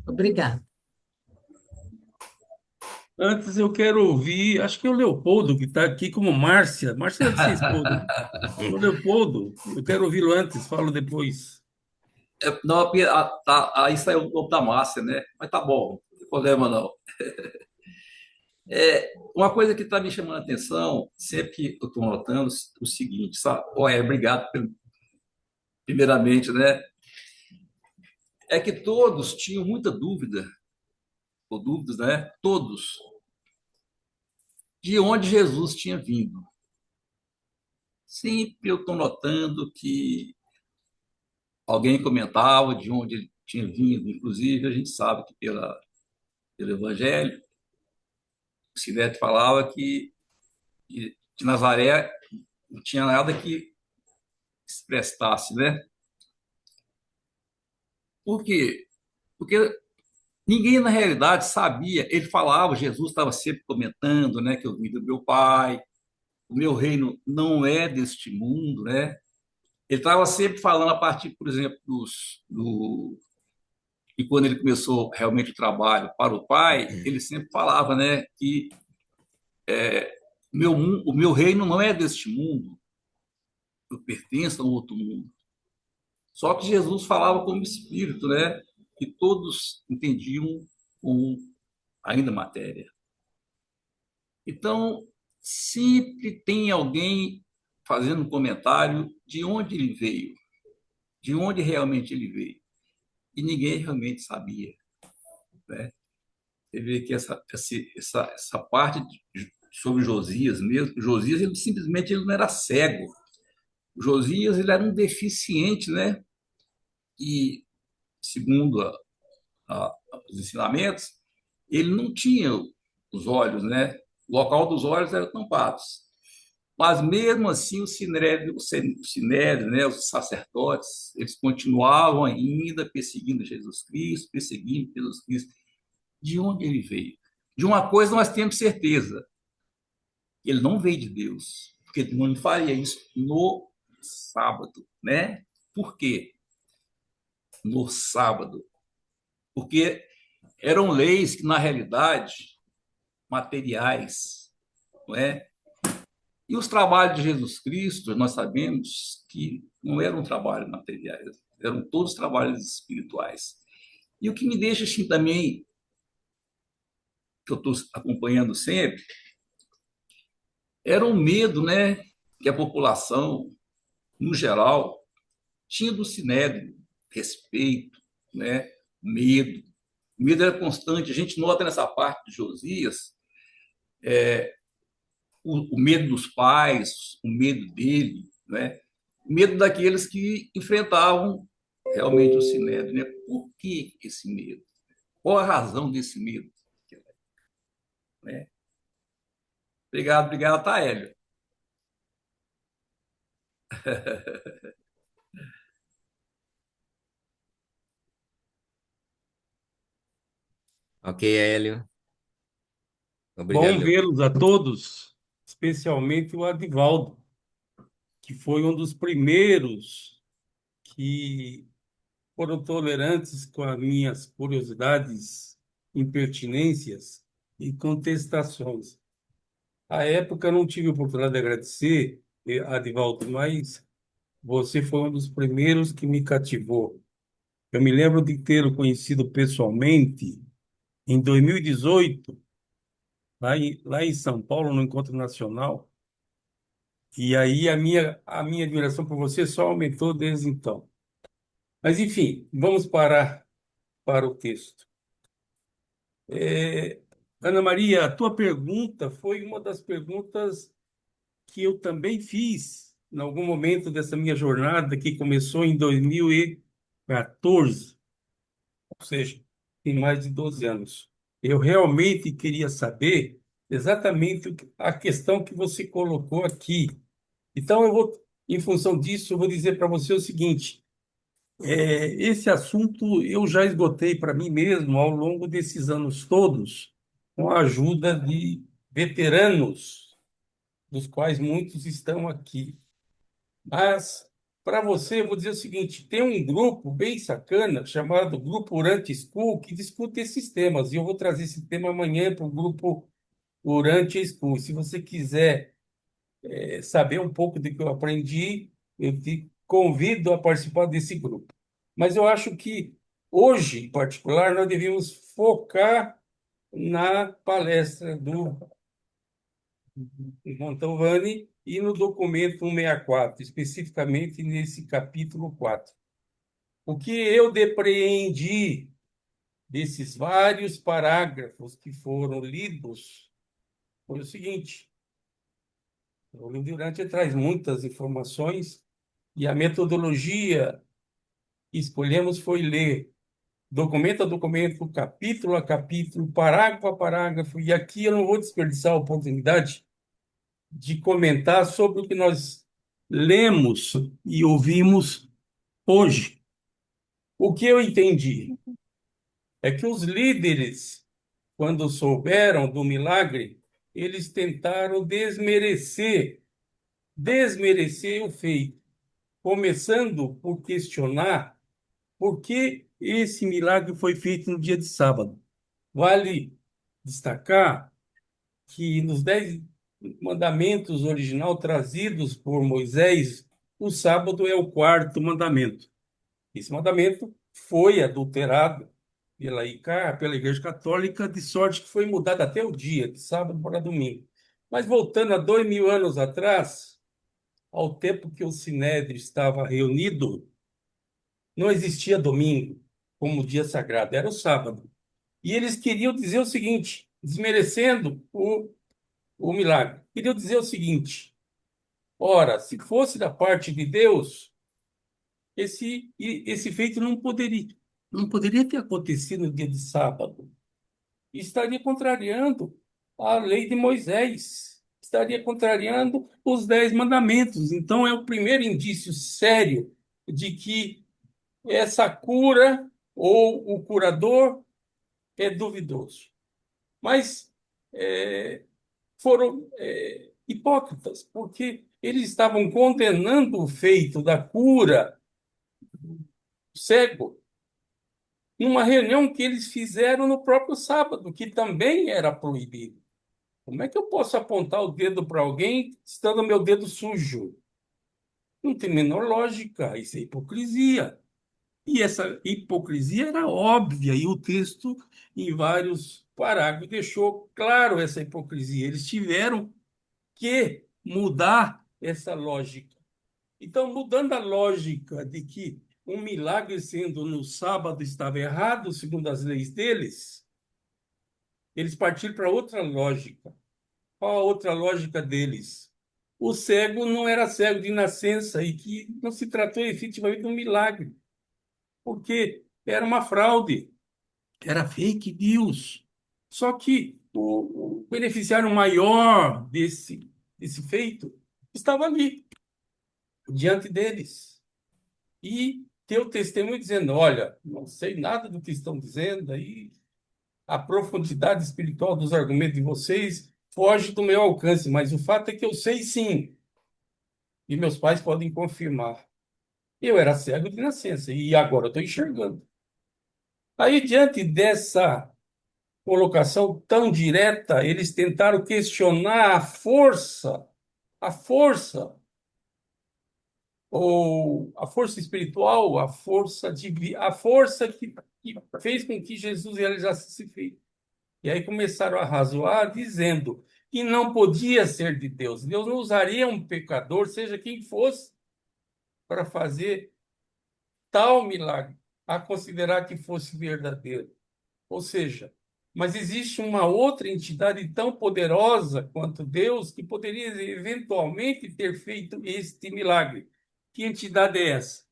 Obrigada. Antes eu quero ouvir, acho que é o Leopoldo, que está aqui como Márcia. Márcia deve ser esposa. O Leopoldo, eu quero ouvi-lo antes, falo depois. Não, aí saiu o nome da Márcia, né? Mas tá bom, não tem problema não. Uma coisa que está me chamando a atenção, sempre que eu estou notando, o seguinte, sabe? Olha, obrigado, primeiramente, né? É que todos tinham muita dúvida, ou dúvidas, né? Todos, de onde Jesus tinha vindo. Sempre eu estou notando que alguém comentava de onde ele tinha vindo, inclusive a gente sabe que pelo Evangelho, o Silete falava que de Nazaré não tinha nada que se prestasse, né? Por quê? Porque ninguém, na realidade, sabia. Ele falava, Jesus estava sempre comentando, né, que eu vim do meu pai, o meu reino não é deste mundo, né? Ele estava sempre falando a partir, por exemplo, e quando ele começou realmente o trabalho para o pai, ele sempre falava, né, que o meu reino não é deste mundo, eu pertenço a um outro mundo. Só que Jesus falava como espírito, né? Que todos entendiam como ainda matéria. Então, sempre tem alguém fazendo um comentário de onde ele veio, de onde realmente ele veio. E ninguém realmente sabia, né? Você vê que essa parte sobre Josias mesmo, Josias ele simplesmente ele não era cego. O Josias ele era um deficiente, né? E segundo os ensinamentos, ele não tinha os olhos, né? O local dos olhos era tampados. Mas mesmo assim, o Sinédrio, né, os sacerdotes, eles continuavam ainda perseguindo Jesus Cristo, perseguindo Jesus Cristo. De onde ele veio? De uma coisa nós temos certeza: ele não veio de Deus, porque ele não faria isso no sábado, né? Por quê? No sábado. Porque eram leis que, na realidade, materiais, não é? E os trabalhos de Jesus Cristo, nós sabemos que não eram trabalhos materiais, eram todos trabalhos espirituais. E o que me deixa assim também, que eu estou acompanhando sempre, era o medo, né, que a população, no geral, tinha do Sinédrio, respeito, né, medo. O medo era constante. A gente nota nessa parte de Josias o medo dos pais, o medo dele, né? O medo daqueles que enfrentavam realmente o Sinédrio, né? Por que esse medo? Qual a razão desse medo? Né? Obrigado, obrigado, Taélio. Ok, Hélio. Obrigado, Bom Leopoldo. vê-los a todos, especialmente o Adivaldo, que foi um dos primeiros que foram tolerantes com as minhas curiosidades, impertinências e contestações. À época, eu não tive a oportunidade de agradecer, Adivaldo, mas você foi um dos primeiros que me cativou. Eu me lembro de tê-lo conhecido pessoalmente em 2018, lá em São Paulo, no Encontro Nacional, e aí a minha admiração por você só aumentou desde então. Mas, enfim, vamos parar para o texto. É, Ana Maria, a tua pergunta foi uma das perguntas que eu também fiz em algum momento dessa minha jornada, que começou em 2014, ou seja, tem mais de 12 anos. Eu realmente queria saber exatamente a questão que você colocou aqui. Então, em função disso, eu vou dizer para você o seguinte: esse assunto eu já esgotei para mim mesmo ao longo desses anos todos, com a ajuda de veteranos, dos quais muitos estão aqui. Mas, para você, eu vou dizer o seguinte: tem um grupo bem sacana chamado Grupo Urante School que discute esses temas, e eu vou trazer esse tema amanhã para o grupo Urante School. Se você quiser saber um pouco do que eu aprendi, eu te convido a participar desse grupo. Mas eu acho que hoje, em particular, nós devíamos focar na palestra do Mantovani e no documento 164, especificamente nesse capítulo 4. O que eu depreendi desses vários parágrafos que foram lidos foi o seguinte: o livro Durante traz muitas informações e a metodologia que escolhemos foi ler documento a documento, capítulo a capítulo, parágrafo a parágrafo, e aqui eu não vou desperdiçar a oportunidade de comentar sobre o que nós lemos e ouvimos hoje. O que eu entendi é que os líderes, quando souberam do milagre, eles tentaram desmerecer o feito, começando por questionar por que esse milagre foi feito no dia de sábado. Vale destacar que nos 10 mandamentos original trazidos por Moisés, o sábado é o quarto mandamento. Esse mandamento foi adulterado pela Igreja Católica, de sorte que foi mudado até o dia, de sábado para domingo. Mas voltando a 2000 anos atrás, ao tempo que o Sinédrio estava reunido, não existia domingo como dia sagrado, era o sábado. E eles queriam dizer o seguinte, desmerecendo o milagre. Queriam dizer o seguinte: ora, se fosse da parte de Deus, esse feito não poderia ter acontecido no dia de sábado. Estaria contrariando a lei de Moisés, estaria contrariando os 10 mandamentos. Então, é o primeiro indício sério de que essa cura ou o curador é duvidoso. Mas foram hipócritas, porque eles estavam condenando o feito da cura cego numa reunião que eles fizeram no próprio sábado, que também era proibido. Como é que eu posso apontar o dedo para alguém estando meu dedo sujo? Não tem a menor lógica, isso é hipocrisia. E essa hipocrisia era óbvia, e o texto, em vários parágrafos, deixou claro essa hipocrisia. Eles tiveram que mudar essa lógica. Então, mudando a lógica de que um milagre sendo no sábado estava errado, segundo as leis deles, eles partiram para outra lógica. Qual a outra lógica deles? O cego não era cego de nascença e que não se tratou efetivamente de um milagre, porque era uma fraude, era fake news. Só que o beneficiário maior desse feito estava ali, diante deles. E ter o testemunho dizendo: olha, não sei nada do que estão dizendo, aí a profundidade espiritual dos argumentos de vocês foge do meu alcance, mas o fato é que eu sei sim, e meus pais podem confirmar. Eu era cego de nascença e agora estou enxergando. Aí, diante dessa colocação tão direta, eles tentaram questionar a força ou a força espiritual, a força que fez com que Jesus realizasse esse feito. E aí começaram a razoar, dizendo que não podia ser de Deus. Deus não usaria um pecador, seja quem fosse, para fazer tal milagre, a considerar que fosse verdadeiro. Ou seja, mas existe uma outra entidade tão poderosa quanto Deus que poderia eventualmente ter feito este milagre. Que entidade é essa?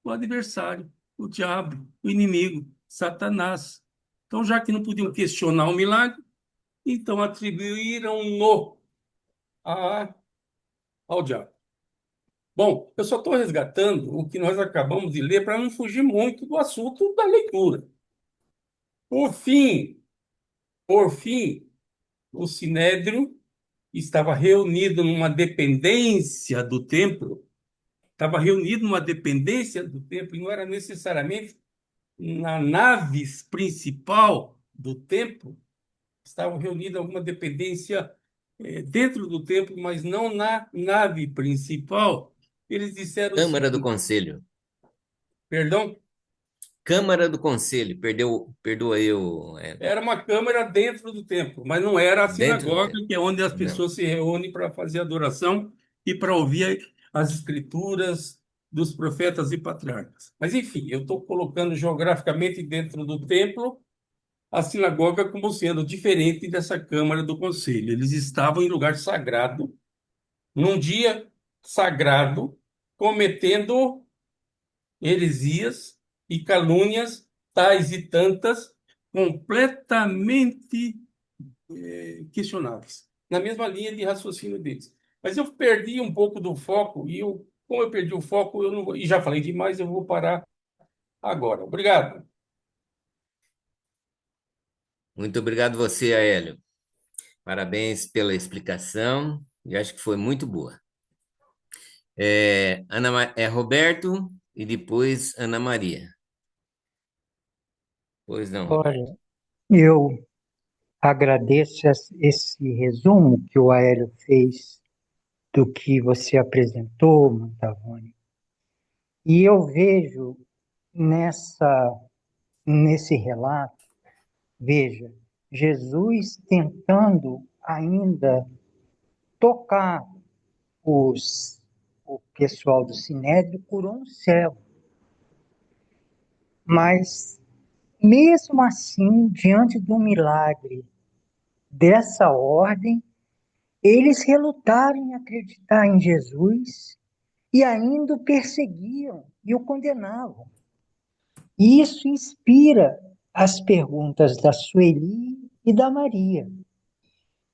O adversário, o diabo, o inimigo, Satanás. Então, já que não podiam questionar o milagre, então atribuíram-no ao diabo. Bom, eu só estou resgatando o que nós acabamos de ler para não fugir muito do assunto da leitura. Por fim, o Sinédrio estava reunido numa dependência do templo, e não era necessariamente na nave principal do templo, estavam reunidos em alguma dependência dentro do templo, mas não na nave principal. Eles disseram o Câmara do seguinte, Conselho. perdão, Câmara do Conselho, perdoa eu. era uma câmara dentro do templo, mas não era a Dentro do sinagoga, templo. que é onde as Não. pessoas se reúnem para fazer adoração e para ouvir as escrituras dos profetas e patriarcas. Mas, enfim, eu estou colocando geograficamente dentro do templo a sinagoga como sendo diferente dessa câmara do conselho. Eles estavam em lugar sagrado, num dia sagrado, cometendo heresias e calúnias tais e tantas, completamente questionáveis, na mesma linha de raciocínio deles. Mas eu perdi um pouco do foco, como eu perdi o foco, eu não vou, e já falei demais, eu vou parar agora. Obrigado. Muito obrigado você, Aélio. Parabéns pela explicação, e acho que foi muito boa. Roberto e depois Ana Maria. Pois não, Roberto. Olha, eu agradeço esse resumo que o Aélio fez do que você apresentou, Montavoni. E eu vejo nesse relato, veja, Jesus tentando ainda tocar o pessoal do Sinédrio, curou um cego. Mas, mesmo assim, diante do milagre dessa ordem, eles relutaram em acreditar em Jesus e ainda o perseguiam e o condenavam. E isso inspira as perguntas da Sueli e da Maria.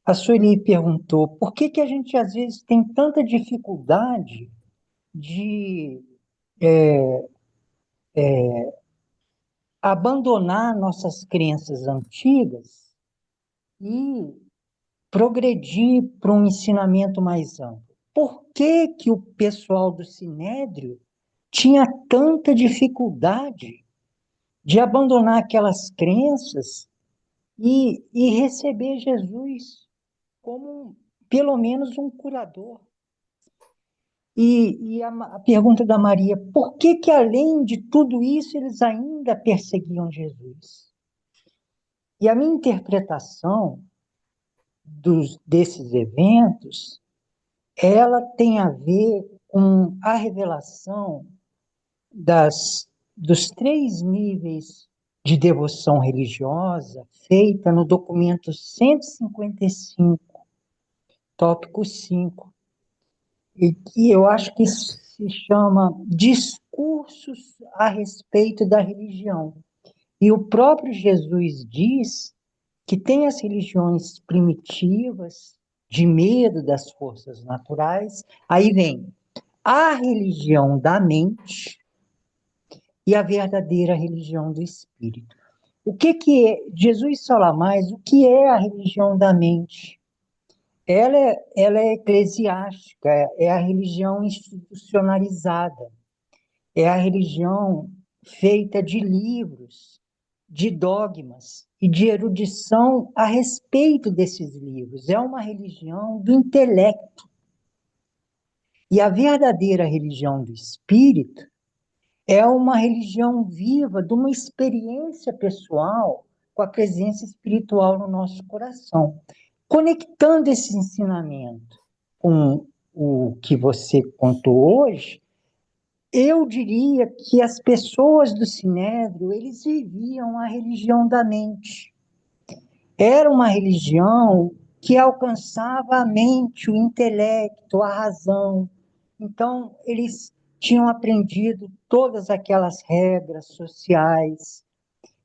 A Sueli perguntou por que a gente às vezes tem tanta dificuldade de abandonar nossas crenças antigas e progredir para um ensinamento mais amplo. Por que o pessoal do Sinédrio tinha tanta dificuldade de abandonar aquelas crenças e receber Jesus como pelo menos um curador? E a pergunta da Maria, por que além de tudo isso eles ainda perseguiam Jesus? E a minha interpretação desses eventos, ela tem a ver com a revelação dos três níveis de devoção religiosa feita no documento 155, tópico 5, e que eu acho que se chama Discursos a respeito da religião. E o próprio Jesus diz que tem as religiões primitivas, de medo das forças naturais, aí vem a religião da mente e a verdadeira religião do espírito. O que é, Jesus fala mais, o que é a religião da mente? Ela é eclesiástica, é a religião institucionalizada, é a religião feita de livros, de dogmas e de erudição a respeito desses livros. É uma religião do intelecto. E a verdadeira religião do espírito é uma religião viva de uma experiência pessoal com a presença espiritual no nosso coração. Conectando esse ensinamento com o que você contou hoje, eu diria que as pessoas do Sinédrio, eles viviam a religião da mente. Era uma religião que alcançava a mente, o intelecto, a razão. Então, eles tinham aprendido todas aquelas regras sociais.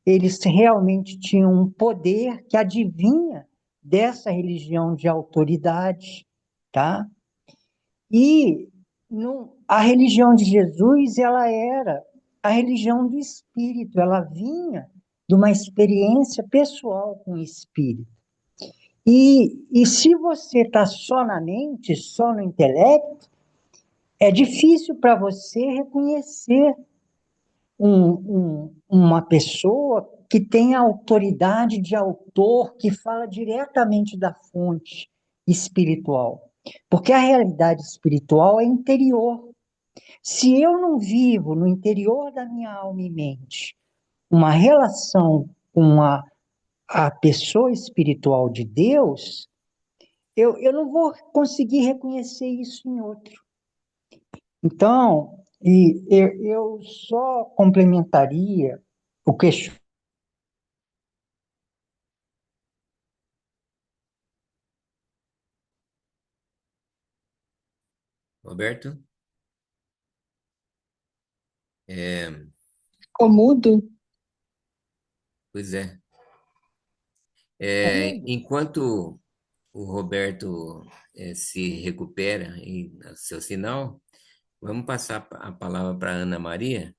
Eles realmente tinham um poder que adivinha dessa religião de autoridade, tá? E a religião de Jesus, ela era a religião do espírito, ela vinha de uma experiência pessoal com o espírito. E se você está só na mente, só no intelecto, é difícil para você reconhecer uma pessoa que tem a autoridade de autor, que fala diretamente da fonte espiritual. Porque a realidade espiritual é interior. Se eu não vivo no interior da minha alma e mente uma relação com a pessoa espiritual de Deus, eu não vou conseguir reconhecer isso em outro. Então, eu só complementaria o questionamento. Roberto? Comudo? Pois é. Mundo. Enquanto o Roberto se recupera em seu sinal, vamos passar a palavra para Ana Maria?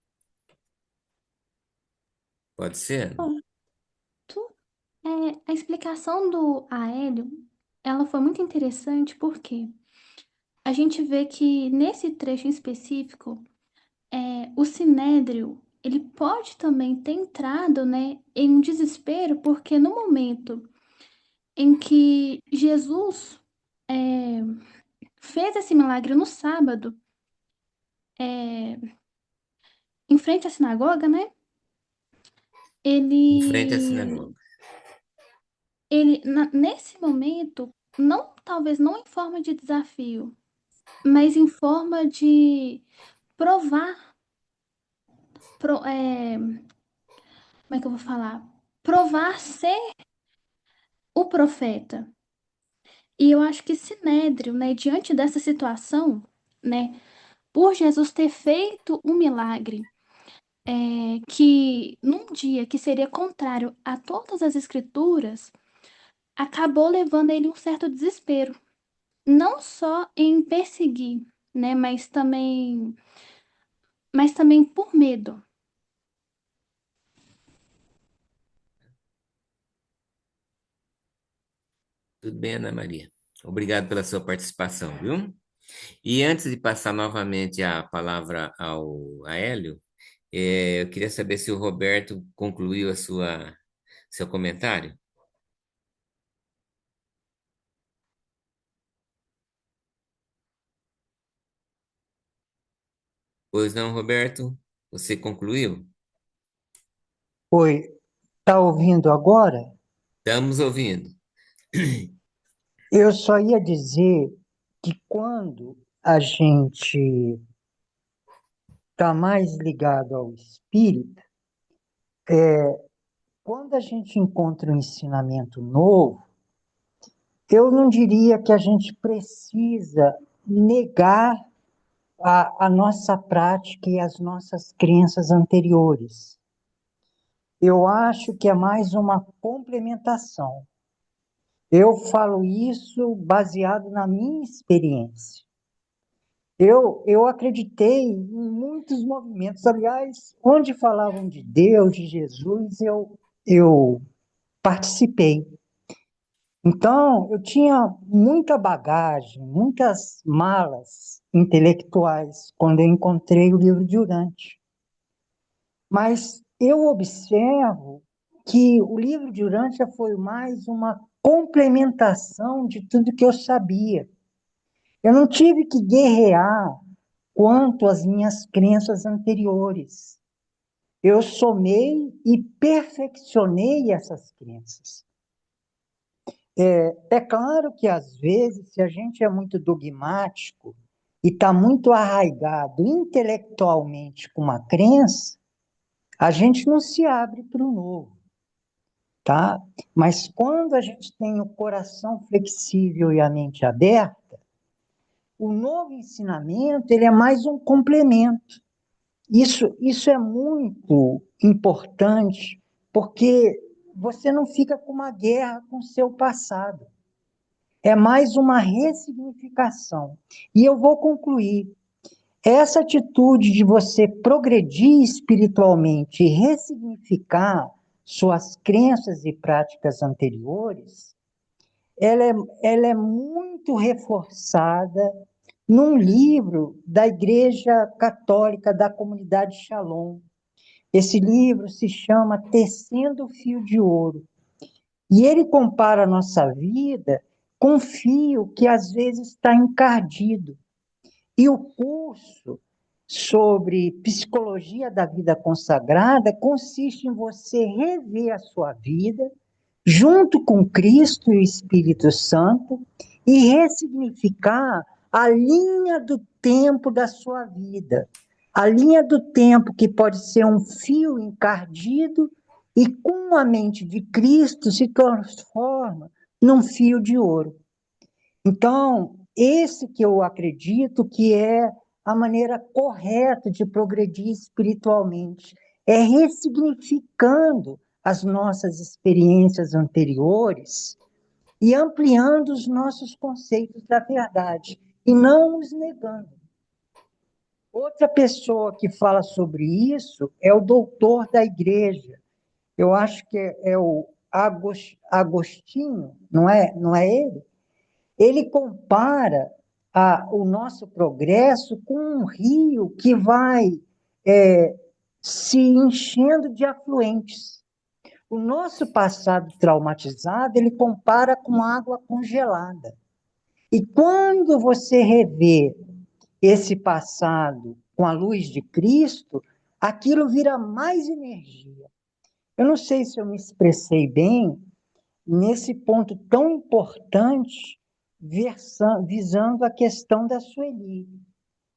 Pode ser, Ana? A explicação do Aélio, ela foi muito interessante porque a gente vê que nesse trecho em específico, o Sinédrio, ele pode também ter entrado, né, em um desespero, porque no momento em que Jesus é, fez esse milagre no sábado, é, em frente à sinagoga, né? Em frente à Ele, sinagoga. nesse momento, não, talvez não em forma de desafio, mas em forma de provar, como é que eu vou falar? Provar ser o profeta. E eu acho que Sinédrio, né, diante dessa situação, né, por Jesus ter feito um milagre, que num dia que seria contrário a todas as escrituras, acabou levando ele um certo desespero, não só em perseguir, né, mas também por medo. Tudo bem, Ana Maria? Obrigado pela sua participação, viu? E antes de passar novamente a palavra ao a Hélio, eu queria saber se o Roberto concluiu seu comentário. Pois não, Roberto? Você concluiu? Oi, está ouvindo agora? Estamos ouvindo. Eu só ia dizer que quando a gente está mais ligado ao espírito, quando a gente encontra um ensinamento novo, eu não diria que a gente precisa negar a nossa prática e as nossas crenças anteriores. Eu acho que é mais uma complementação. Eu falo isso baseado na minha experiência. Eu acreditei em muitos movimentos. Aliás, onde falavam de Deus, de Jesus, eu participei. Então, eu tinha muita bagagem, muitas malas intelectuais quando eu encontrei o livro de Urante. Mas eu observo que o livro de Urântia foi mais uma complementação de tudo que eu sabia. Eu não tive que guerrear quanto às minhas crenças anteriores. Eu somei e perfeccionei essas crenças. É claro que, às vezes, se a gente é muito dogmático e está muito arraigado intelectualmente com uma crença, a gente não se abre para o novo, tá? Mas quando a gente tem o coração flexível e a mente aberta, o novo ensinamento ele é mais um complemento. Isso é muito importante, porque você não fica com uma guerra com o seu passado. É mais uma ressignificação. E eu vou concluir. Essa atitude de você progredir espiritualmente e ressignificar suas crenças e práticas anteriores, ela é muito reforçada num livro da Igreja Católica da Comunidade Shalom. Esse livro se chama Tecendo o Fio de Ouro. E ele compara a nossa vida com um fio que às vezes está encardido. E o curso sobre psicologia da vida consagrada consiste em você rever a sua vida junto com Cristo e o Espírito Santo e ressignificar a linha do tempo da sua vida. A linha do tempo que pode ser um fio encardido e com a mente de Cristo se transforma num fio de ouro. Então, esse que eu acredito que é a maneira correta de progredir espiritualmente, é ressignificando as nossas experiências anteriores e ampliando os nossos conceitos da verdade, e não os negando. Outra pessoa que fala sobre isso é o doutor da igreja. Eu acho que é o Agostinho, não é ele? Ele compara o nosso progresso com um rio que vai se enchendo de afluentes. O nosso passado traumatizado, ele compara com água congelada. E quando você revê esse passado com a luz de Cristo, aquilo vira mais energia. Eu não sei se eu me expressei bem nesse ponto tão importante, visando a questão da Sueli,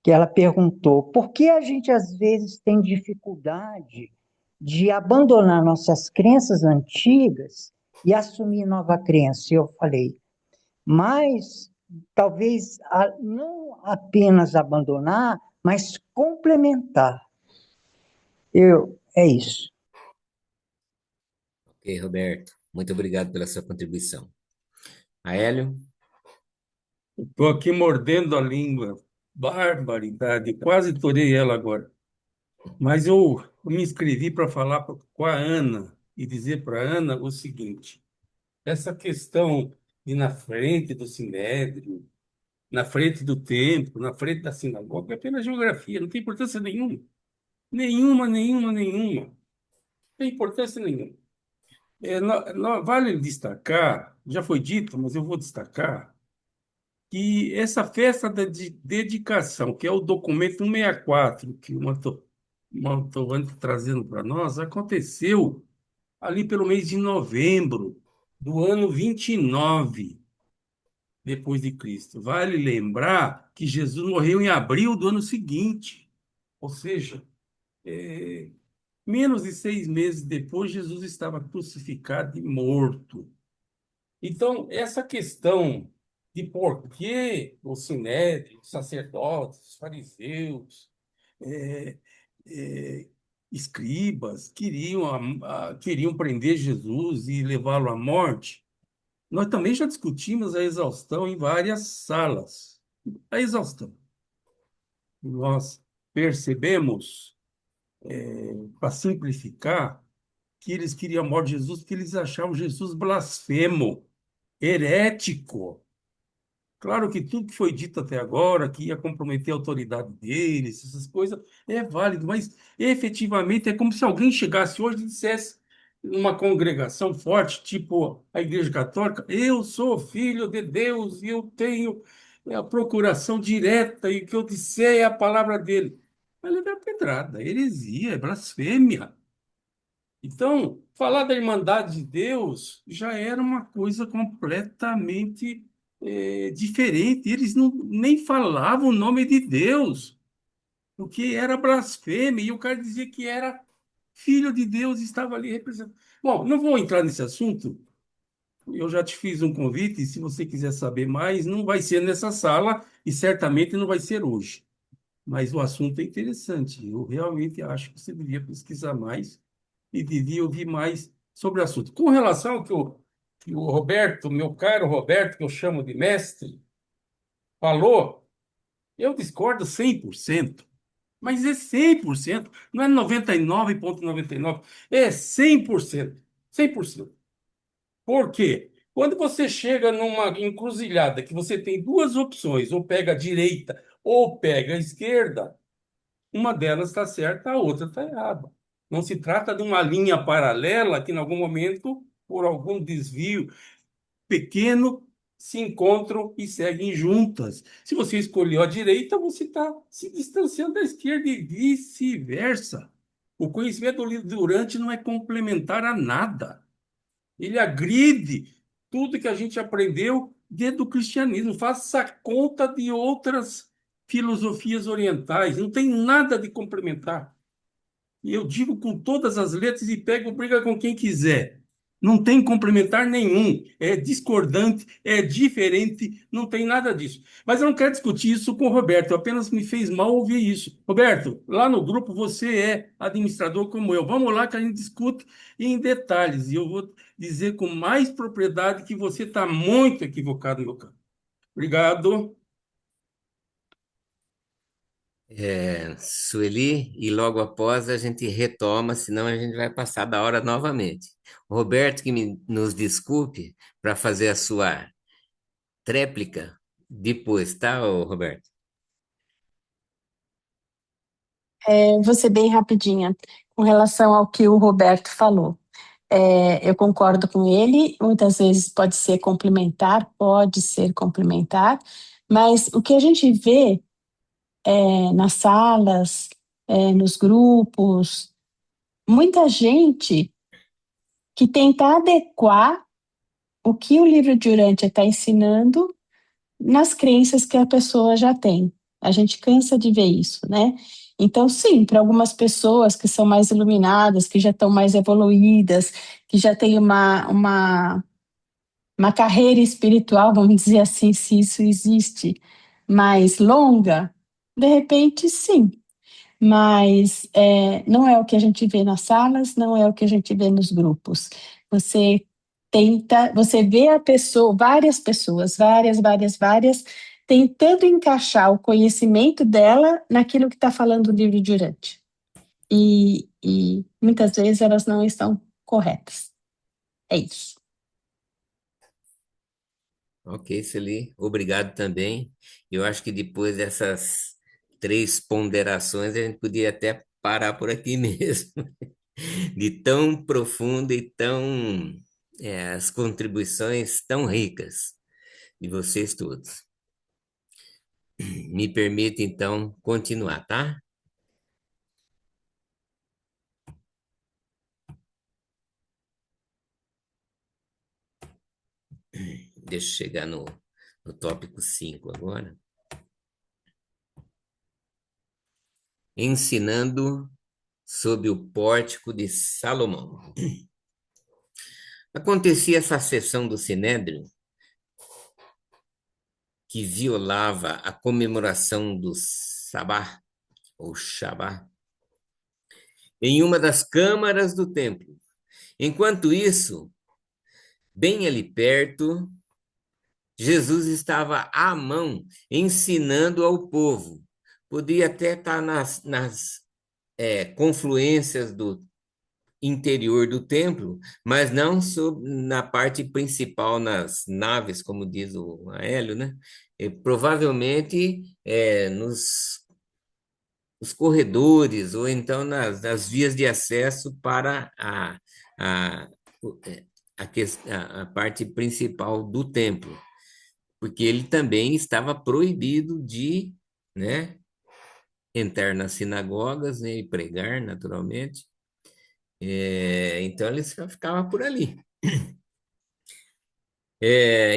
que ela perguntou: por que a gente às vezes tem dificuldade de abandonar nossas crenças antigas e assumir nova crença? E eu falei, mas talvez não apenas abandonar, mas complementar. É isso. Ok, Roberto. Muito obrigado pela sua contribuição. Aélio? Estou aqui mordendo a língua. Barbaridade. Quase torei ela agora. Mas eu me inscrevi para falar com a Ana e dizer para a Ana o seguinte: essa questão de na frente do Sinédrio, na frente do templo, na frente da sinagoga, é apenas geografia, não tem importância nenhuma. Nenhuma, nenhuma, nenhuma. Não tem importância nenhuma. Vale destacar, já foi dito, mas eu vou destacar, que essa festa da dedicação, que é o documento 164, que o Mantovani está trazendo para nós, aconteceu ali pelo mês de novembro do ano 29 depois de Cristo. Vale lembrar que Jesus morreu em abril do ano seguinte, ou seja, é, menos de 6 meses depois, Jesus estava crucificado e morto. Então, essa questão de por que o sinédrio, os sacerdotes, os fariseus, é, é, escribas queriam prender Jesus e levá-lo à morte, nós também já discutimos a exaustão em várias salas. A exaustão. Nós percebemos, para simplificar, que eles queriam a morte de Jesus porque eles achavam Jesus blasfemo, herético. Claro que tudo que foi dito até agora, que ia comprometer a autoridade deles, essas coisas, é válido, mas efetivamente é como se alguém chegasse hoje e dissesse, numa congregação forte, tipo a Igreja Católica: eu sou filho de Deus e eu tenho a procuração direta e o que eu disser é a palavra dele. Vai levar pedrada, heresia, é blasfêmia. Então, falar da Irmandade de Deus já era uma coisa completamente diferente. Eles não, nem falavam o nome de Deus, o que era blasfêmia, e o cara dizia que era filho de Deus e estava ali representando. Bom, não vou entrar nesse assunto, eu já te fiz um convite, e se você quiser saber mais, não vai ser nessa sala e certamente não vai ser hoje. Mas o assunto é interessante. Eu realmente acho que você deveria pesquisar mais e devia ouvir mais sobre o assunto. Com relação ao que o Roberto, meu caro Roberto, que eu chamo de mestre, falou, eu discordo 100%. Mas é 100%, não é 99,99, é 100%. 100%. Por quê? Quando você chega numa encruzilhada que você tem duas opções, ou pega a direita ou pega a esquerda, uma delas está certa, a outra está errada. Não se trata de uma linha paralela que, em algum momento, por algum desvio pequeno, se encontram e seguem juntas. Se você escolheu a direita, você está se distanciando da esquerda e vice-versa. O conhecimento do livro Durante não é complementar a nada. Ele agride tudo que a gente aprendeu dentro do cristianismo. Faça conta de outras filosofias orientais. Não tem nada de complementar. E eu digo com todas as letras e pego briga com quem quiser. Não tem complementar nenhum. É discordante, é diferente, não tem nada disso. Mas eu não quero discutir isso com o Roberto, apenas me fez mal ouvir isso. Roberto, lá no grupo você é administrador como eu. Vamos lá que a gente discute em detalhes. E eu vou dizer com mais propriedade que você está muito equivocado, meu caro. Obrigado. Sueli, e logo após a gente retoma, senão a gente vai passar da hora novamente. O Roberto, que nos desculpe para fazer a sua tréplica depois, tá, Roberto? Vou ser bem rapidinha com relação ao que o Roberto falou. Eu concordo com ele, muitas vezes pode ser complementar, mas o que a gente vê nas salas nos grupos, muita gente que tenta adequar o que o livro de Urântia está ensinando nas crenças que a pessoa já tem. A gente cansa de ver isso, né? Então, sim, para algumas pessoas que são mais iluminadas, que já estão mais evoluídas, que já têm uma carreira espiritual, vamos dizer assim, se isso existe, mais longa, de repente, sim. Mas não é o que a gente vê nas salas, não é o que a gente vê nos grupos. Você você vê a pessoa, várias pessoas, várias, tentando encaixar o conhecimento dela naquilo que está falando o livro de Urântia. E muitas vezes elas não estão corretas. É isso. Ok, Celi, obrigado também. Eu acho que depois dessas 3 ponderações, a gente podia até parar por aqui mesmo, de tão profunda e tão, as contribuições tão ricas de vocês todos. Me permita, então, continuar, tá? Deixa eu chegar no tópico 5 agora. Ensinando sob o pórtico de Salomão. Acontecia essa sessão do Sinédrio que violava a comemoração do Sabá, ou Shabá, em uma das câmaras do templo. Enquanto isso, bem ali perto, Jesus estava à mão, ensinando ao povo. Podia até estar nas confluências do interior do templo, mas não na parte principal, nas naves, como diz o Aélio, né? E, provavelmente nos corredores, ou então nas vias de acesso para a, a parte principal do templo, porque ele também estava proibido de, né, entrar nas sinagogas, né, e pregar, naturalmente. Então ele só ficava por ali.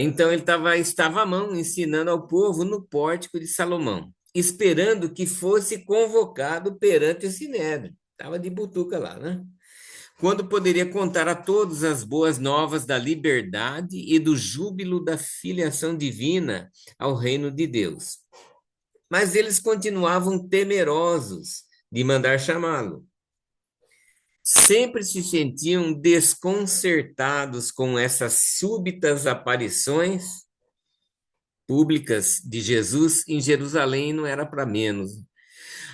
Então ele estava à mão, ensinando ao povo no pórtico de Salomão, esperando que fosse convocado perante o Sinédrio. Estava de butuca lá, né? Quando poderia contar a todos as boas novas da liberdade e do júbilo da filiação divina ao reino de Deus. Mas eles continuavam temerosos de mandar chamá-lo. Sempre se sentiam desconcertados com essas súbitas aparições públicas de Jesus em Jerusalém, não era para menos.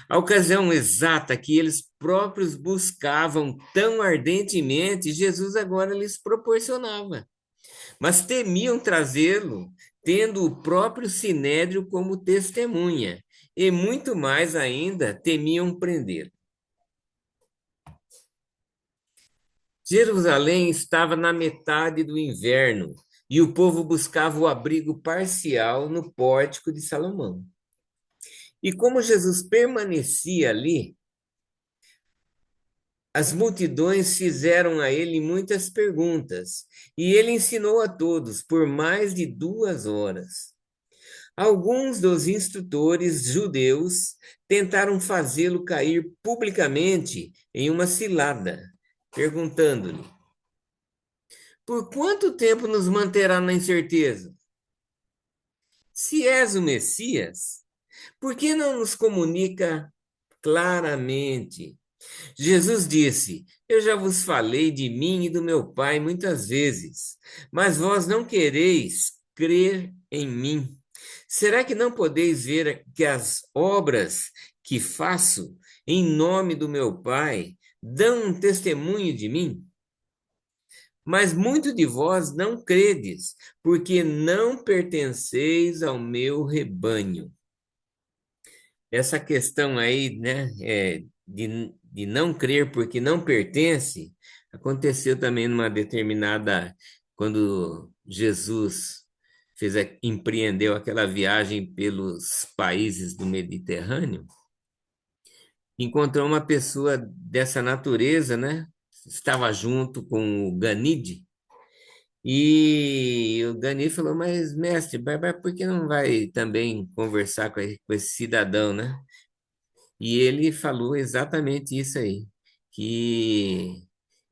A ocasião exata que eles próprios buscavam tão ardentemente, Jesus agora lhes proporcionava. Mas temiam trazê-lo, tendo o próprio Sinédrio como testemunha, e muito mais ainda temiam prendê-lo. Jerusalém estava na metade do inverno e o povo buscava o abrigo parcial no pórtico de Salomão. E como Jesus permanecia ali, as multidões fizeram a ele muitas perguntas e ele ensinou a todos por mais de 2 horas. Alguns dos instrutores judeus tentaram fazê-lo cair publicamente em uma cilada, perguntando-lhe: por quanto tempo nos manterá na incerteza? Se és o Messias, por que não nos comunica claramente? Jesus disse: eu já vos falei de mim e do meu Pai muitas vezes, mas vós não quereis crer em mim. Será que não podeis ver que as obras que faço em nome do meu Pai dão um testemunho de mim? Mas muito de vós não credes, porque não pertenceis ao meu rebanho. Essa questão aí, né, de não crer porque não pertence, aconteceu também numa determinada, quando Jesus empreendeu aquela viagem pelos países do Mediterrâneo. encontrou uma pessoa dessa natureza, né? Estava junto com o Ganide, e o Ganide falou, mas mestre, por que não vai também conversar com esse cidadão, né? E ele falou exatamente isso aí, que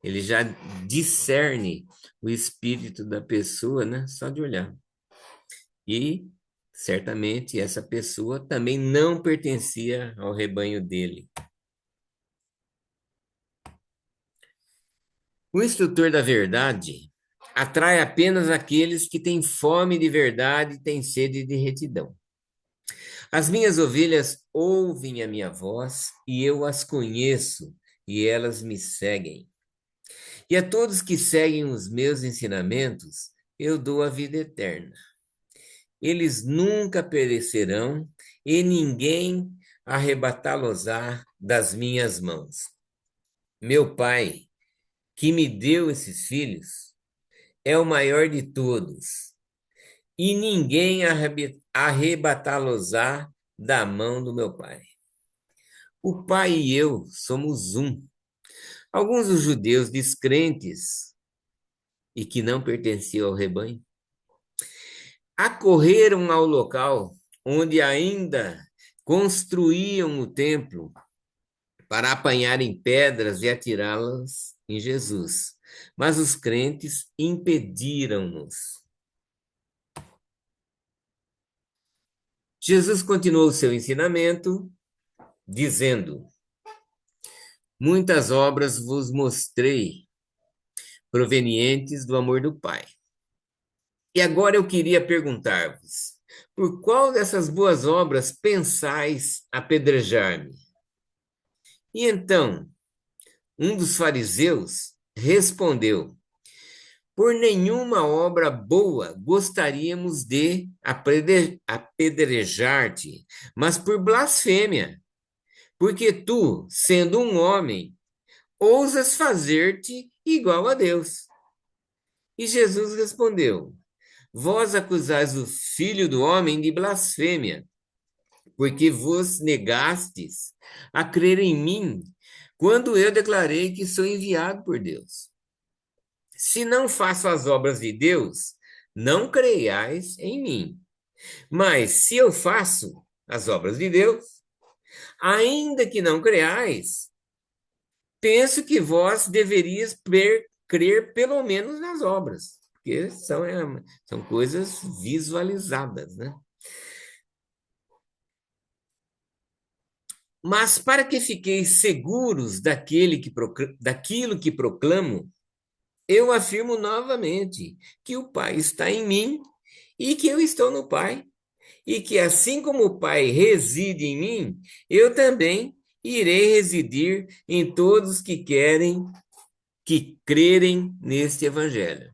ele já discerne o espírito da pessoa, né? Só de olhar. E certamente essa pessoa também não pertencia ao rebanho dele. O instrutor da verdade atrai apenas aqueles que têm fome de verdade e têm sede de retidão. As minhas ovelhas ouvem a minha voz e eu as conheço e elas me seguem. E a todos que seguem os meus ensinamentos, eu dou a vida eterna. Eles nunca perecerão e ninguém arrebatá-los-á das minhas mãos. Meu Pai, que me deu esses filhos, é o maior de todos, e ninguém arrebatá-los-á da mão do meu Pai. O Pai e eu somos um. Alguns dos judeus descrentes e que não pertenciam ao rebanho acorreram ao local onde ainda construíam o templo para apanharem pedras e atirá-las em Jesus. Mas os crentes impediram-nos. Jesus continuou seu ensinamento, dizendo: Muitas obras vos mostrei, provenientes do amor do Pai. E agora eu queria perguntar-vos: por qual dessas boas obras pensais apedrejar-me? E então, um dos fariseus respondeu: Por nenhuma obra boa gostaríamos de apedrejar-te, mas por blasfêmia, porque tu, sendo um homem, ousas fazer-te igual a Deus. E Jesus respondeu: Vós acusais o Filho do Homem de blasfêmia, porque vos negastes a crer em mim, quando eu declarei que sou enviado por Deus. Se não faço as obras de Deus, não creiais em mim. Mas se eu faço as obras de Deus, ainda que não creais, penso que vós deverias crer pelo menos nas obras, porque são coisas visualizadas, né? Mas para que fiqueis seguros daquilo que proclamo, eu afirmo novamente que o Pai está em mim e que eu estou no Pai, e que assim como o Pai reside em mim, eu também irei residir em todos que crerem neste Evangelho.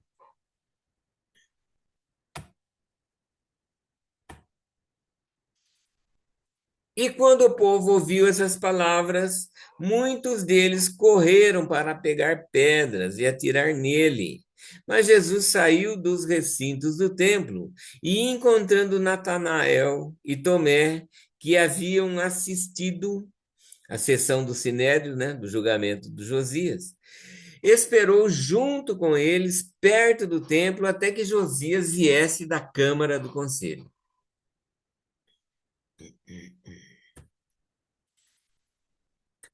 E quando o povo ouviu essas palavras, muitos deles correram para pegar pedras e atirar nele. Mas Jesus saiu dos recintos do templo e, encontrando Natanael e Tomé, que haviam assistido à sessão do Sinédrio, né, do julgamento de Josias, esperou junto com eles, perto do templo, até que Josias viesse da câmara do conselho.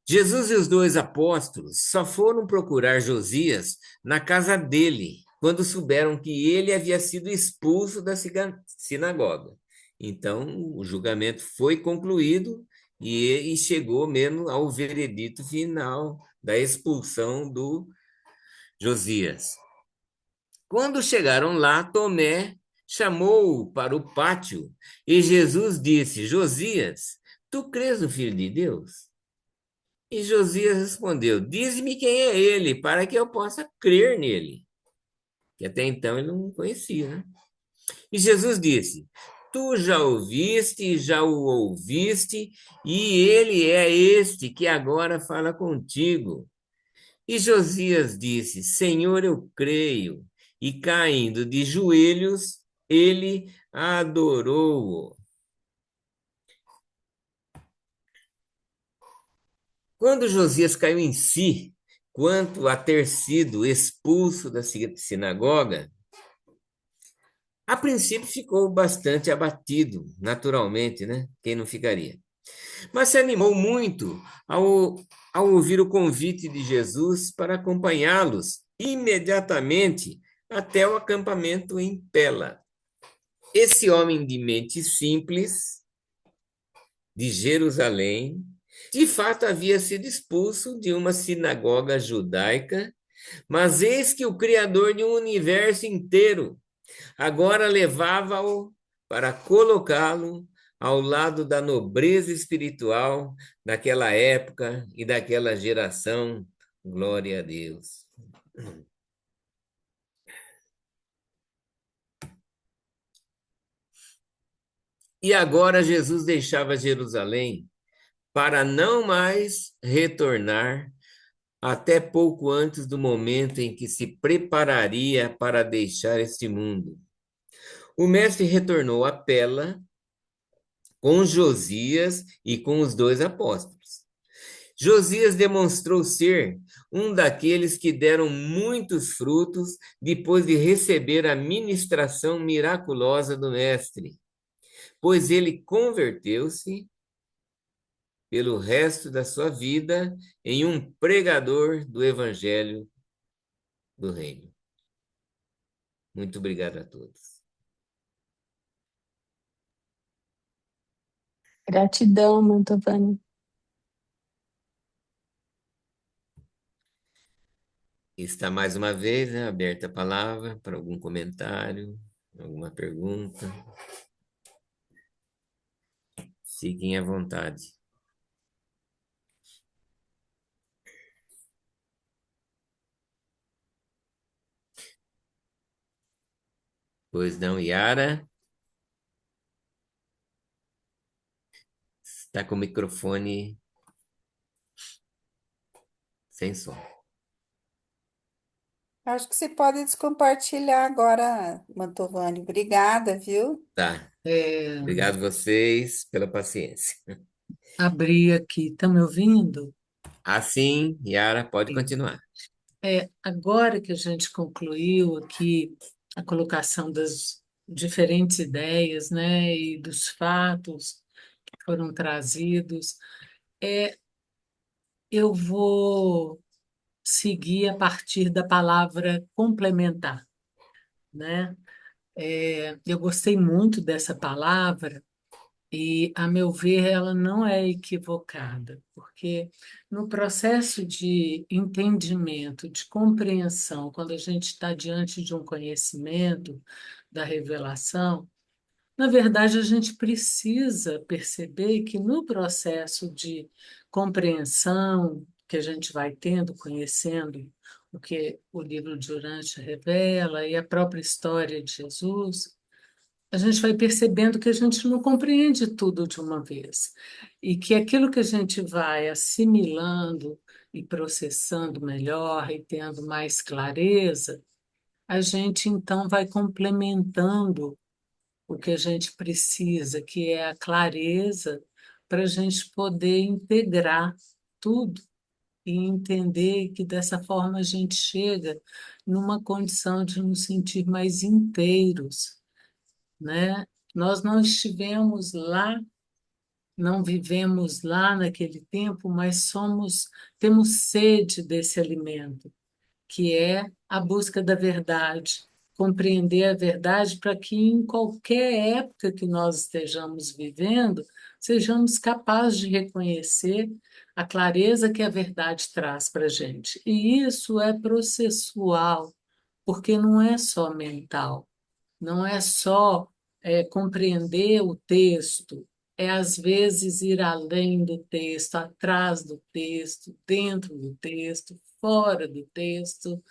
Jesus e os dois apóstolos só foram procurar Josias na casa dele, quando souberam que ele havia sido expulso da sinagoga. Então, o julgamento foi concluído e chegou mesmo ao veredito final da expulsão do Josias. Quando chegaram lá, Tomé chamou-o para o pátio e Jesus disse: Josias, tu crês no Filho de Deus? E Josias respondeu: Dize-me quem é ele, para que eu possa crer nele. Que até então ele não conhecia, né? E Jesus disse: Tu já ouviste, já o ouviste, e ele é este que agora fala contigo. E Josias disse: Senhor, eu creio. E caindo de joelhos, ele adorou-o. Quando Josias caiu em si, quanto a ter sido expulso da sinagoga, a princípio ficou bastante abatido, naturalmente, né? Quem não ficaria? Mas se animou muito ao ouvir o convite de Jesus para acompanhá-los imediatamente até o acampamento em Pela. Esse homem de mente simples, de Jerusalém, de fato havia sido expulso de uma sinagoga judaica, mas eis que o Criador de um universo inteiro agora levava-o para colocá-lo ao lado da nobreza espiritual daquela época e daquela geração. Glória a Deus. E agora Jesus deixava Jerusalém para não mais retornar até pouco antes do momento em que se prepararia para deixar este mundo. O mestre retornou a Pela com Josias e com os dois apóstolos. Josias demonstrou ser um daqueles que deram muitos frutos depois de receber a ministração miraculosa do mestre, pois ele converteu-se pelo resto da sua vida em um pregador do evangelho do reino. Muito obrigado a todos. Gratidão, Mantovani. Está mais uma vez, né, aberta a palavra para algum comentário, alguma pergunta. Fiquem à vontade. Pois não, Yara? Está com o microfone sem som. Acho que você pode descompartilhar agora, Mantovani. Obrigada, viu? Tá. É, Obrigado vocês pela paciência. abri aqui, estão me ouvindo? Assim, Yara, pode Sim. continuar. Agora que a gente concluiu aqui a colocação das diferentes ideias, né, e dos fatos que foram trazidos, eu vou seguir a partir da palavra complementar, né? Eu gostei muito dessa palavra e, a meu ver, ela não é equivocada, porque no processo de entendimento, de compreensão, quando a gente está diante de um conhecimento da revelação, na verdade, a gente precisa perceber que no processo de compreensão que a gente vai tendo, conhecendo o que o livro de Urântia revela e a própria história de Jesus, a gente vai percebendo que a gente não compreende tudo de uma vez e que aquilo que a gente vai assimilando e processando melhor e tendo mais clareza, a gente então vai complementando o que a gente precisa, que é a clareza para a gente poder integrar tudo e entender que dessa forma a gente chega numa condição de nos sentir mais inteiros, né? Nós não estivemos lá, não vivemos lá naquele tempo, mas temos sede desse alimento, que é a busca da verdade, compreender a verdade para que em qualquer época que nós estejamos vivendo, sejamos capazes de reconhecer a clareza que a verdade traz para a gente. E isso é processual, porque não é só mental, não é só compreender o texto, é às vezes ir além do texto, atrás do texto, dentro do texto, fora do texto,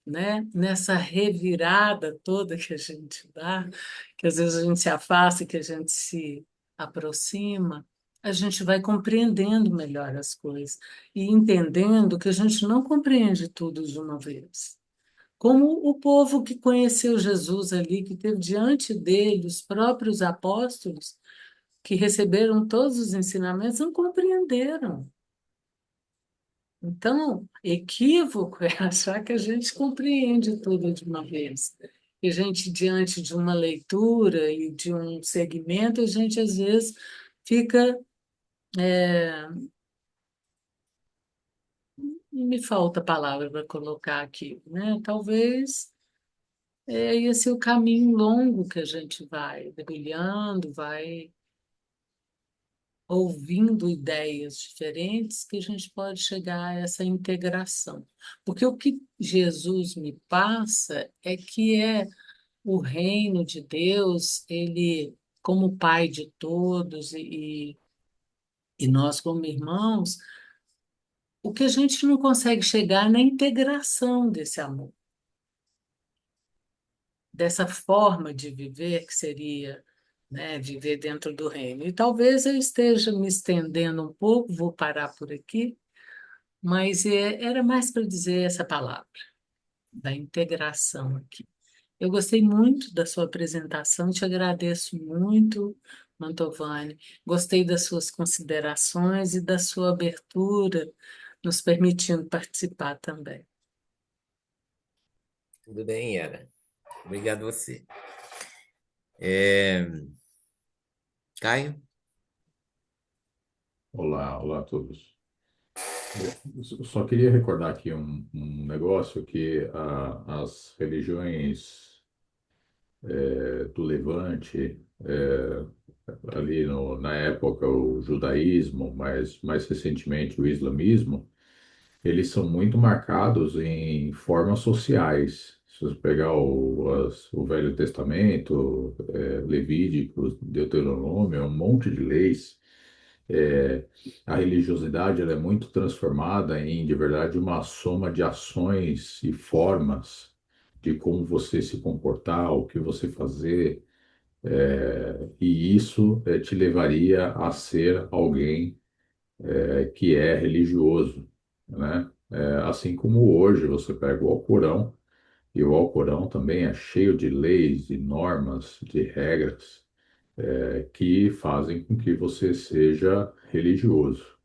né? Nessa revirada toda que a gente dá, que às vezes a gente se afasta, que a gente se aproxima, a gente vai compreendendo melhor as coisas e entendendo que a gente não compreende tudo de uma vez. Como o povo que conheceu Jesus ali, que teve diante dele os próprios apóstolos, que receberam todos os ensinamentos, não compreenderam. Então, equívoco é achar que a gente compreende tudo de uma vez. E a gente, diante de uma leitura e de um segmento, a gente às vezes fica. Me falta palavra para colocar aqui, né? Talvez esse o caminho longo que a gente vai brilhando, vai ouvindo ideias diferentes, que a gente pode chegar a essa integração. Porque o que Jesus me passa é que o reino de Deus, ele, como Pai de todos e nós como irmãos, o que a gente não consegue chegar é na integração desse amor, dessa forma de viver que seria, né, viver dentro do reino. E talvez eu esteja me estendendo um pouco, vou parar por aqui, mas era mais para dizer essa palavra, da integração aqui. Eu gostei muito da sua apresentação, te agradeço muito, Mantovani. Gostei das suas considerações e da sua abertura, nos permitindo participar também. Tudo bem, Yara. Obrigado a você. É, Caio? Olá, olá a todos. Eu só queria recordar aqui um negócio que as religiões do Levante, ali na época o judaísmo, mas mais recentemente o islamismo, eles são muito marcados em formas sociais. Se você pegar o Velho Testamento, Levíticos, Deuteronômio, é um monte de leis. É, a religiosidade ela é muito transformada em, de verdade, uma soma de ações e formas de como você se comportar, o que você fazer, e isso te levaria a ser alguém que é religioso, né? Assim como hoje você pega o Alcorão, e o Alcorão também é cheio de leis, de normas, de regras, que fazem com que você seja religioso.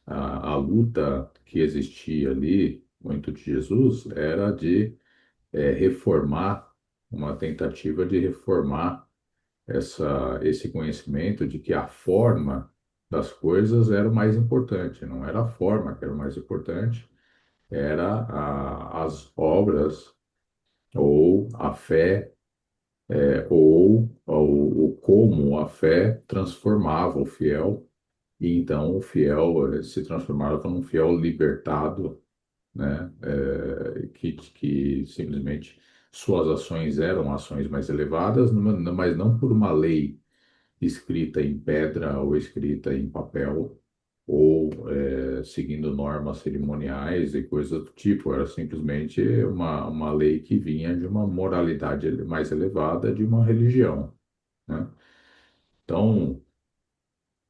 A luta que existia ali, muito de Jesus, era de reformar, uma tentativa de reformar esse conhecimento de que a forma das coisas era o mais importante, não era a forma que era o mais importante, era as obras ou a fé, ou o como a fé transformava o fiel, e então o fiel se transformava num fiel libertado, né? Que simplesmente suas ações eram ações mais elevadas, mas não por uma lei escrita em pedra ou escrita em papel, ou seguindo normas cerimoniais e coisas do tipo. Era simplesmente uma lei que vinha de uma moralidade mais elevada de uma religião, né? Então,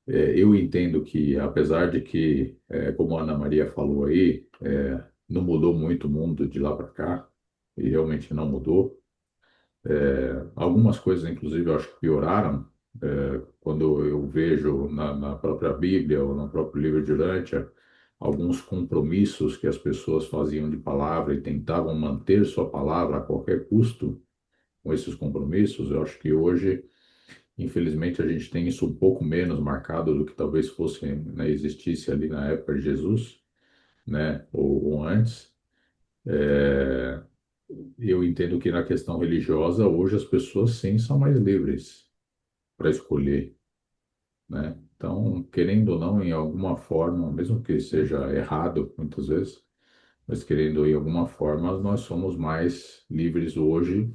eu entendo que, apesar de que, como a Ana Maria falou aí, não mudou muito o mundo de lá para cá, e realmente não mudou. Algumas coisas, inclusive, eu acho que pioraram. Quando eu vejo na própria Bíblia ou no próprio livro de Urântia, alguns compromissos que as pessoas faziam de palavra e tentavam manter sua palavra a qualquer custo com esses compromissos, eu acho que hoje, infelizmente, a gente tem isso um pouco menos marcado do que talvez fosse, né, existisse ali na época de Jesus, né, ou antes. É, eu entendo que na questão religiosa, hoje as pessoas sim são mais livres para escolher, né? Então, querendo ou não, em alguma forma, mesmo que seja errado muitas vezes, mas querendo em alguma forma, nós somos mais livres hoje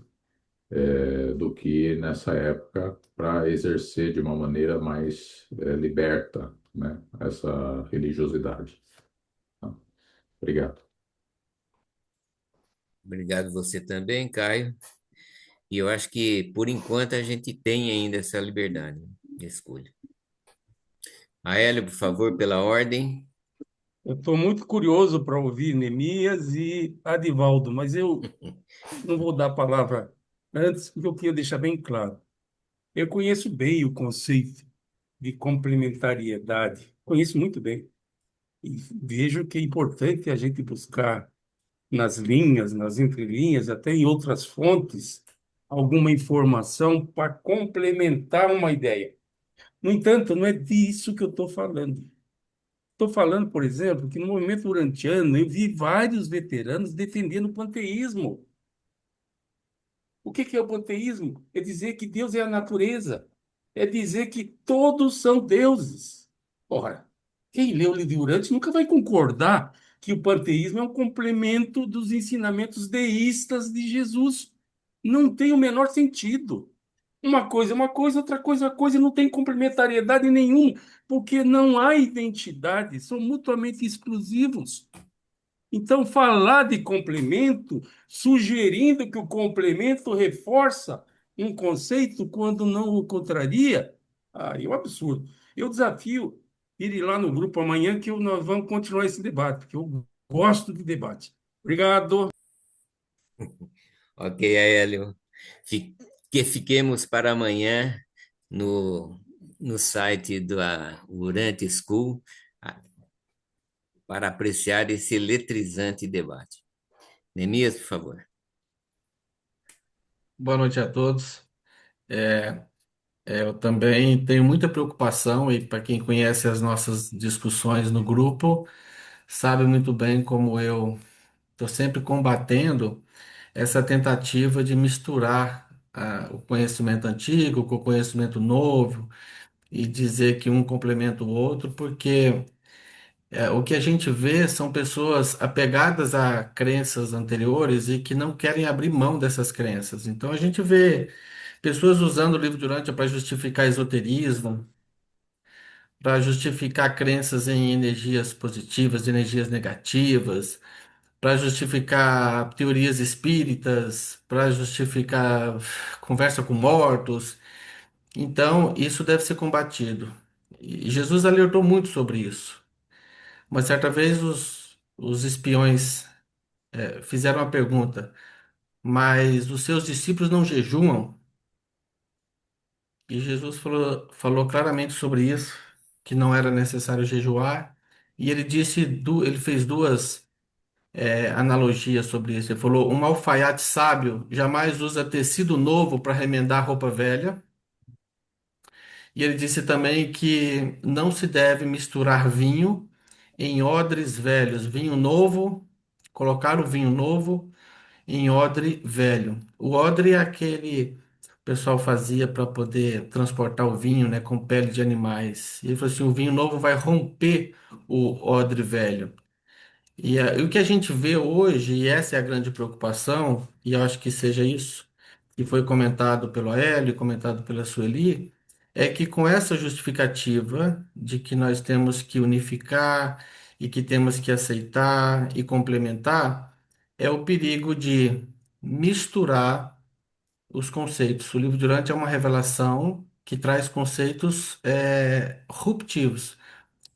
do que nessa época para exercer de uma maneira mais liberta, né, essa religiosidade. Tá? Obrigado. Obrigado você também, Caio. E eu acho que, por enquanto, a gente tem ainda essa liberdade de escolha. Aélio, por favor, pela ordem. Eu estou muito curioso para ouvir Neemias e Adivaldo, mas eu não vou dar a palavra antes, porque eu queria deixar bem claro. Eu conheço bem o conceito de complementariedade, conheço muito bem. E vejo que é importante a gente buscar nas linhas, nas entrelinhas, até em outras fontes, alguma informação para complementar uma ideia. No entanto, não é disso que eu estou falando. Estou falando, por exemplo, que no movimento urantiano eu vi vários veteranos defendendo o panteísmo. O que é o panteísmo? É dizer que Deus é a natureza. É dizer que todos são deuses. Ora, quem lê o livro Urântia nunca vai concordar que o panteísmo é um complemento dos ensinamentos deístas de Jesus. Não tem o menor sentido. É uma coisa, outra coisa, e não tem complementariedade nenhuma, porque não há identidade, são mutuamente exclusivos. Então, falar de complemento, sugerindo que o complemento reforça um conceito quando não o contraria, aí é um absurdo. Eu desafio ir lá no grupo amanhã que nós vamos continuar esse debate, porque eu gosto de debate. Obrigado. Ok, Aélio. Que fiquemos para amanhã no site da Urante School para apreciar esse eletrizante debate. Neemias, por favor. Boa noite a todos. Eu também tenho muita preocupação, e para quem conhece as nossas discussões no grupo, sabe muito bem como eu estou sempre combatendo essa tentativa de misturar o conhecimento antigo com o conhecimento novo e dizer que um complementa o outro, porque o que a gente vê são pessoas apegadas a crenças anteriores e que não querem abrir mão dessas crenças. Então a gente vê pessoas usando o livro de Urântia para justificar esoterismo, para justificar crenças em energias positivas, energias negativas, para justificar teorias espíritas, para justificar conversa com mortos. Então, isso deve ser combatido. E Jesus alertou muito sobre isso. Uma certa vez, os espiões fizeram a pergunta: mas os seus discípulos não jejuam? E Jesus falou claramente sobre isso, que não era necessário jejuar. E ele ele fez duas analogias sobre isso. Ele falou: um alfaiate sábio jamais usa tecido novo para remendar roupa velha. E ele disse também que não se deve misturar vinho em odres velhos, vinho novo, colocar o vinho novo em odre velho. O odre é aquele que o pessoal fazia para poder transportar o vinho, né, com pele de animais. E ele falou assim: o vinho novo vai romper o odre velho. E o que a gente vê hoje, e essa é a grande preocupação, e eu acho que seja isso que foi comentado pelo Hélio, e comentado pela Sueli, é que com essa justificativa de que nós temos que unificar e que temos que aceitar e complementar, é o perigo de misturar os conceitos. O livro Durante é uma revelação que traz conceitos ruptivos.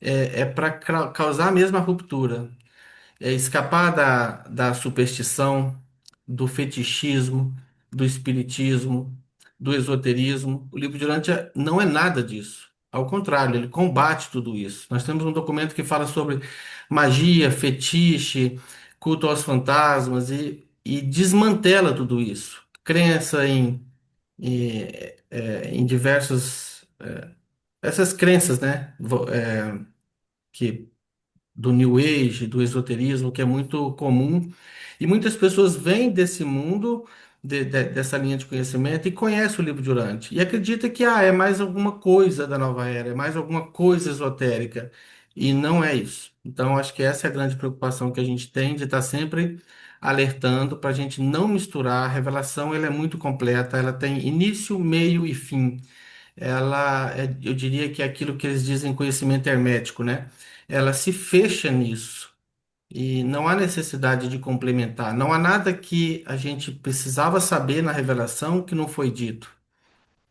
É para causar a mesma ruptura, escapar da superstição, do fetichismo, do espiritismo, do esoterismo. O livro de Urântia não é nada disso. Ao contrário, ele combate tudo isso. Nós temos um documento que fala sobre magia, fetiche, culto aos fantasmas e desmantela tudo isso. Crença em diversos. Essas crenças, né? Que do New Age, do esoterismo, que é muito comum. E muitas pessoas vêm desse mundo, dessa linha de conhecimento, e conhecem o livro de Urântia. E acredita que é mais alguma coisa da nova era, é mais alguma coisa esotérica. E não é isso. Então, acho que essa é a grande preocupação que a gente tem, de estar sempre alertando para a gente não misturar. A revelação, ela é muito completa, ela tem início, meio e fim. Eu diria que é aquilo que eles dizem conhecimento hermético, né? Ela se fecha nisso e não há necessidade de complementar. Não há nada que a gente precisava saber na revelação que não foi dito.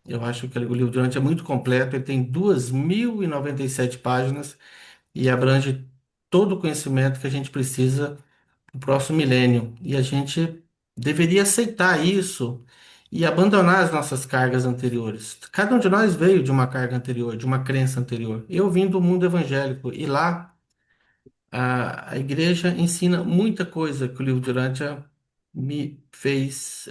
Eu acho que o livro de Dante é muito completo, ele tem 2.097 páginas e abrange todo o conhecimento que a gente precisa o próximo milênio. E a gente deveria aceitar isso e abandonar as nossas cargas anteriores. Cada um de nós veio de uma carga anterior, de uma crença anterior. Eu vim do mundo evangélico e lá A igreja ensina muita coisa que o livro de Urântia me fez,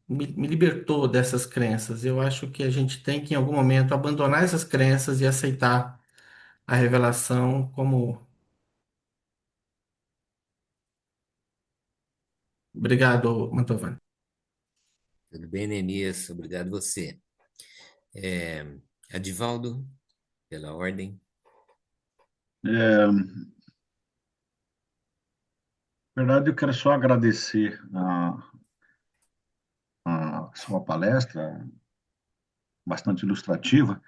me libertou dessas crenças. Eu acho que a gente tem que, em algum momento, abandonar essas crenças e aceitar a revelação como. Obrigado, Mantovani. Tudo bem, Neemias? Obrigado você. É, Adivaldo, pela ordem. Na verdade, eu quero só agradecer a sua palestra, bastante ilustrativa,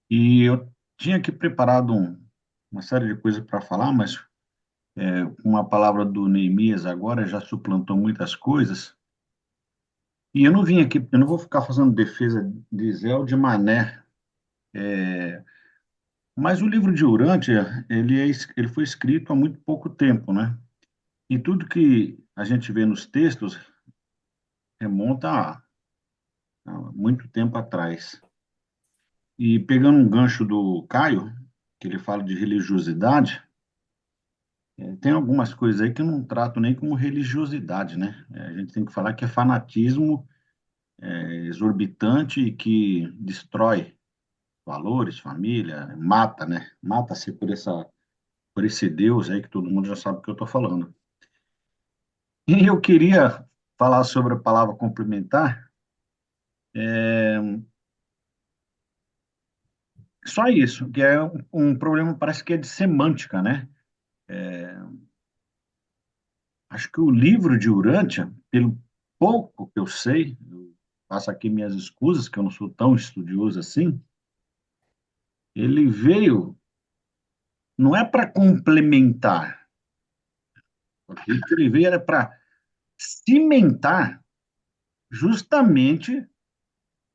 e eu tinha aqui preparado uma série de coisas para falar, mas uma palavra do Neemias agora já suplantou muitas coisas, e eu não vim aqui, eu não vou ficar fazendo defesa de Zé ou de Mané, mas o livro de Urântia, ele foi escrito há muito pouco tempo, né? E tudo que a gente vê nos textos remonta a muito tempo atrás. E pegando um gancho do Caio, que ele fala de religiosidade, tem algumas coisas aí que eu não trato nem como religiosidade, né? A gente tem que falar que é fanatismo exorbitante e que destrói valores, família, mata, né? Mata-se por esse Deus aí que todo mundo já sabe o que eu estou falando. E eu queria falar sobre a palavra complementar, só isso, que é um problema, parece que é de semântica, né? Acho que o livro de Urântia, pelo pouco que eu sei, eu faço aqui minhas escusas, que eu não sou tão estudioso assim, ele veio, não é para complementar, o que ele veio era para cimentar justamente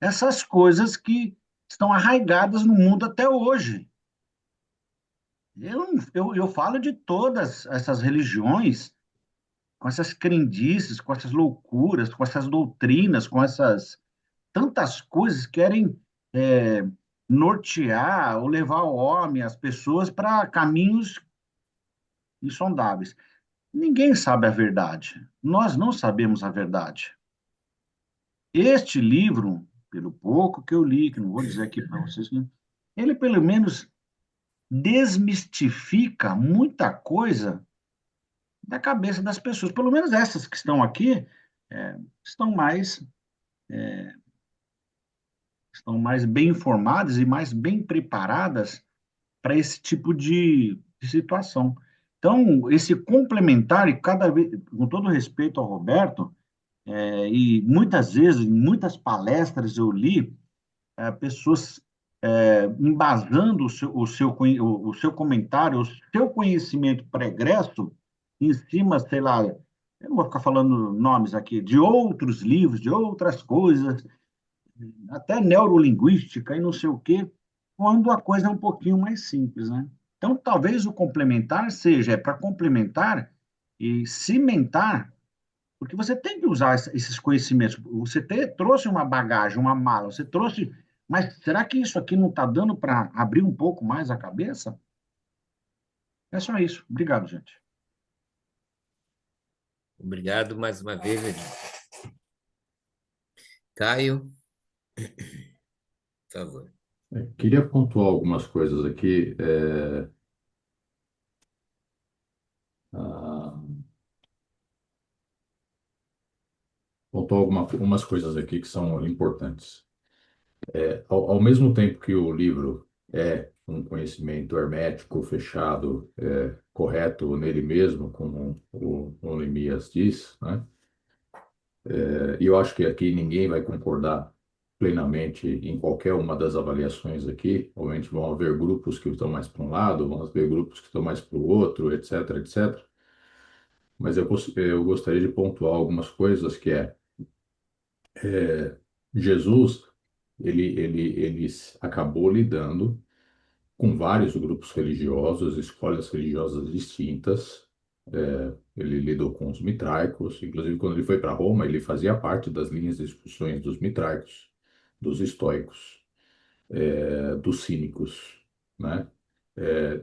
essas coisas que estão arraigadas no mundo até hoje. Eu falo de todas essas religiões, com essas crendices, com essas loucuras, com essas doutrinas, com essas tantas coisas que querem nortear ou levar o homem, as pessoas, para caminhos insondáveis. Ninguém sabe a verdade. Nós não sabemos a verdade. Este livro, pelo pouco que eu li, que não vou dizer aqui para vocês, ele pelo menos desmistifica muita coisa da cabeça das pessoas. Pelo menos essas que estão aqui estão mais estão mais bem informadas e mais bem preparadas para esse tipo de situação. Então, esse complementar, e cada vez, com todo respeito ao Roberto, e muitas vezes, em muitas palestras eu li, pessoas embasando o seu comentário, o seu conhecimento pregresso em cima, sei lá, eu não vou ficar falando nomes aqui, de outros livros, de outras coisas, até neurolinguística e não sei o quê, quando a coisa é um pouquinho mais simples, né? Então, talvez o complementar seja para complementar e cimentar, porque você tem que usar esses conhecimentos. Você trouxe uma bagagem, uma mala, você trouxe, mas será que isso aqui não está dando para abrir um pouco mais a cabeça? É só isso. Obrigado, gente. Obrigado mais uma vez, Caio, por favor. Queria pontuar algumas coisas aqui. Ah, pontuar algumas coisas aqui que são importantes. Ao mesmo tempo que o livro é um conhecimento hermético, fechado, correto nele mesmo, como o Neemias diz, né? E eu acho que aqui ninguém vai concordar plenamente em qualquer uma das avaliações aqui. Obviamente vão haver grupos que estão mais para um lado, vão haver grupos que estão mais para o outro, etc, etc. Mas eu gostaria de pontuar algumas coisas que Jesus, ele acabou lidando com vários grupos religiosos, escolas religiosas distintas. Ele lidou com os mitraicos, inclusive quando ele foi para Roma, ele fazia parte das linhas de discussões dos mitraicos, dos estoicos, dos cínicos, né?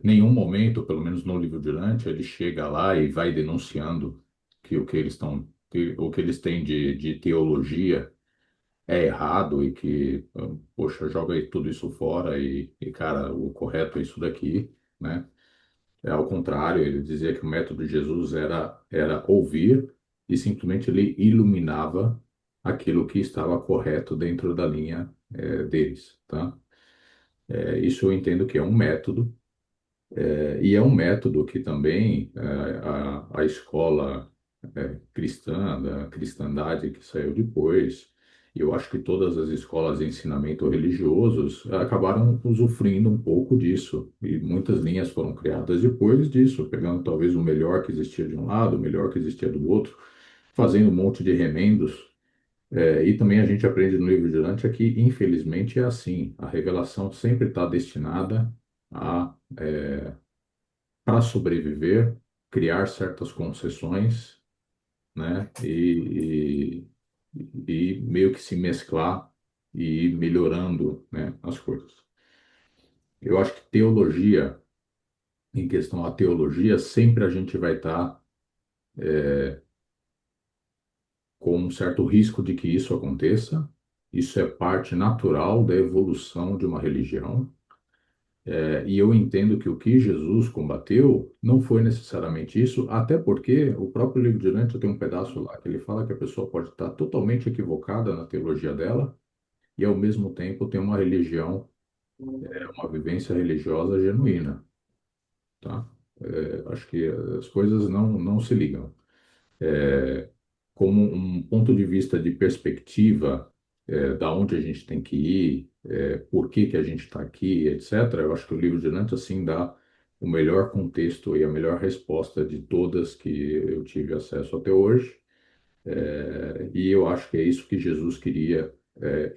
Nenhum momento, pelo menos no livro de Dante, ele chega lá e vai denunciando que o que eles têm de teologia é errado e que, poxa, joga aí tudo isso fora cara, o correto é isso daqui, né? Ao contrário, ele dizia que o método de Jesus era ouvir e simplesmente ele iluminava aquilo que estava correto dentro da linha, deles, tá? Isso eu entendo que é um método, e é um método que também a escola cristã, da cristandade que saiu depois, e eu acho que todas as escolas de ensinamento religiosos acabaram usufruindo um pouco disso, e muitas linhas foram criadas depois disso, pegando talvez o melhor que existia de um lado, o melhor que existia do outro, fazendo um monte de remendos. E também a gente aprende no livro de Dante que, infelizmente, é assim, a revelação sempre está destinada a para sobreviver, criar certas concessões, né? E meio que se mesclar e ir melhorando, né, as coisas. Eu acho que teologia, em questão à teologia, sempre a gente vai estar com um certo risco de que isso aconteça. Isso é parte natural da evolução de uma religião. E eu entendo que o que Jesus combateu não foi necessariamente isso, até porque o próprio livro de Dante tem um pedaço lá que ele fala que a pessoa pode estar totalmente equivocada na teologia dela e, ao mesmo tempo, ter uma religião, uma vivência religiosa genuína, tá? Acho que as coisas não se ligam. Como um ponto de vista de perspectiva, da onde a gente tem que ir, por que que a gente está aqui, etc. Eu acho que o livro de Dante assim dá o melhor contexto e a melhor resposta de todas que eu tive acesso até hoje. E eu acho que é isso que Jesus queria,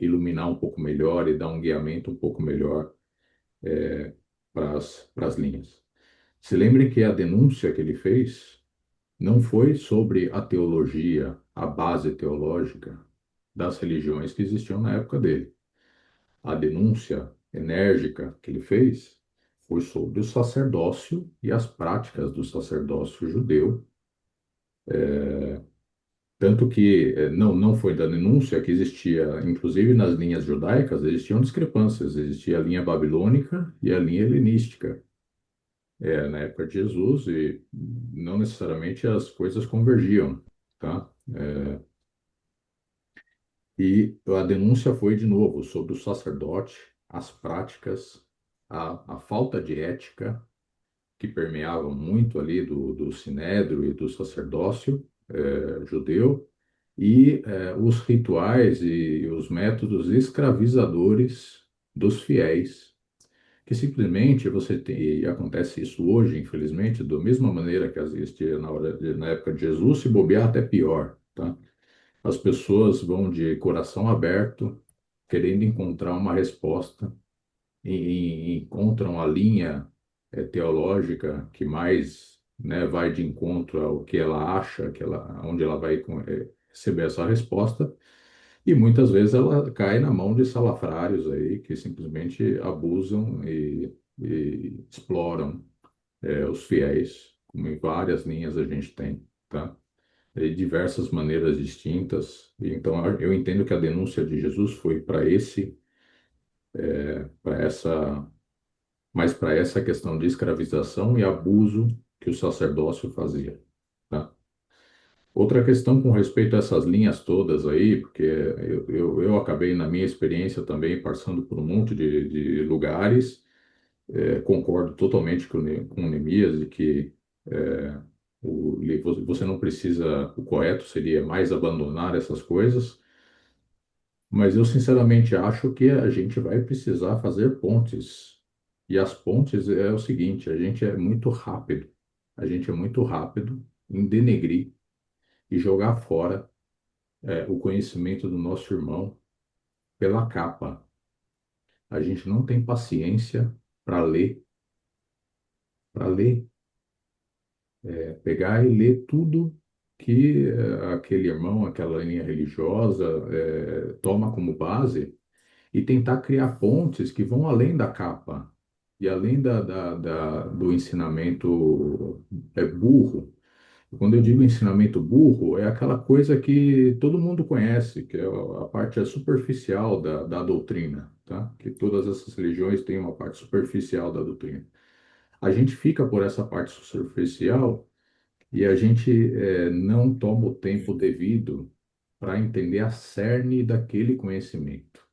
iluminar um pouco melhor e dar um guiamento um pouco melhor para as linhas. Se lembre que a denúncia que ele fez não foi sobre a teologia, a base teológica das religiões que existiam na época dele. A denúncia enérgica que ele fez foi sobre o sacerdócio e as práticas do sacerdócio judeu. Tanto que não foi da denúncia que existia, inclusive nas linhas judaicas, existiam discrepâncias. Existia a linha babilônica e a linha helenística, na época de Jesus, e não necessariamente as coisas convergiam, tá? E a denúncia foi, de novo, sobre o sacerdote, as práticas, a falta de ética que permeava muito ali do sinédrio e do sacerdócio judeu, e os rituais e os métodos escravizadores dos fiéis, que simplesmente você tem, e acontece isso hoje, infelizmente, da mesma maneira que existia na época de Jesus, se bobear até pior, tá? As pessoas vão de coração aberto, querendo encontrar uma resposta, e encontram a linha teológica que mais, né, vai de encontro ao que ela acha, onde ela vai receber essa resposta, e muitas vezes ela cai na mão de salafrários aí que simplesmente abusam e exploram os fiéis, como em várias linhas a gente tem, tá? De diversas maneiras distintas. Então, eu entendo que a denúncia de Jesus foi para essa, mais para essa questão de escravização e abuso que o sacerdócio fazia, tá? Outra questão com respeito a essas linhas todas aí, porque eu acabei, na minha experiência também, passando por um monte de lugares. Concordo totalmente com o Neemias de que é, você não precisa, o correto seria mais abandonar essas coisas, mas eu sinceramente acho que a gente vai precisar fazer pontes. E as pontes é o seguinte, a gente é muito rápido, a gente é muito rápido em denegrir e jogar fora o conhecimento do nosso irmão pela capa. A gente não tem paciência para ler, pegar e ler tudo que aquele irmão, aquela linha religiosa toma como base e tentar criar pontes que vão além da capa. E além do ensinamento burro, quando eu digo ensinamento burro, é aquela coisa que todo mundo conhece, que é a parte superficial da doutrina, tá? Que todas essas religiões têm uma parte superficial da doutrina. A gente fica por essa parte superficial e a gente não toma o tempo devido para entender a cerne daquele conhecimento.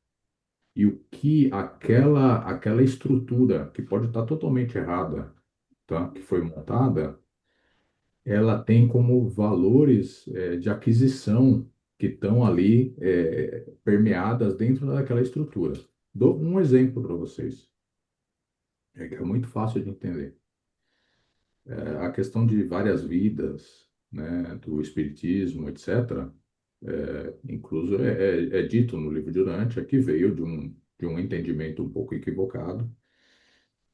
E o que aquela estrutura, que pode estar totalmente errada, tá? Que foi montada, ela tem como valores de aquisição que estão ali permeadas dentro daquela estrutura. Dou um exemplo para vocês, que é muito fácil de entender. A questão de várias vidas, né, do espiritismo, etc., incluso é dito no livro de Urântia que veio de um entendimento um pouco equivocado,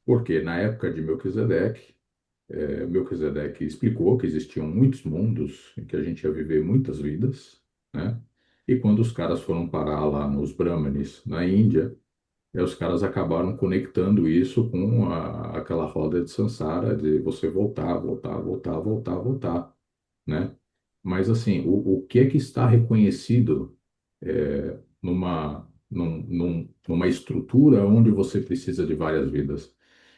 porque na época de Melquisedeque, Melquisedeque explicou que existiam muitos mundos em que a gente ia viver muitas vidas, né? E quando os caras foram parar lá nos Brahmanes, na Índia, os caras acabaram conectando isso com aquela roda de Sansara, de você voltar, voltar, voltar, voltar, voltar, né? Mas assim, o que é que está reconhecido numa estrutura onde você precisa de várias vidas?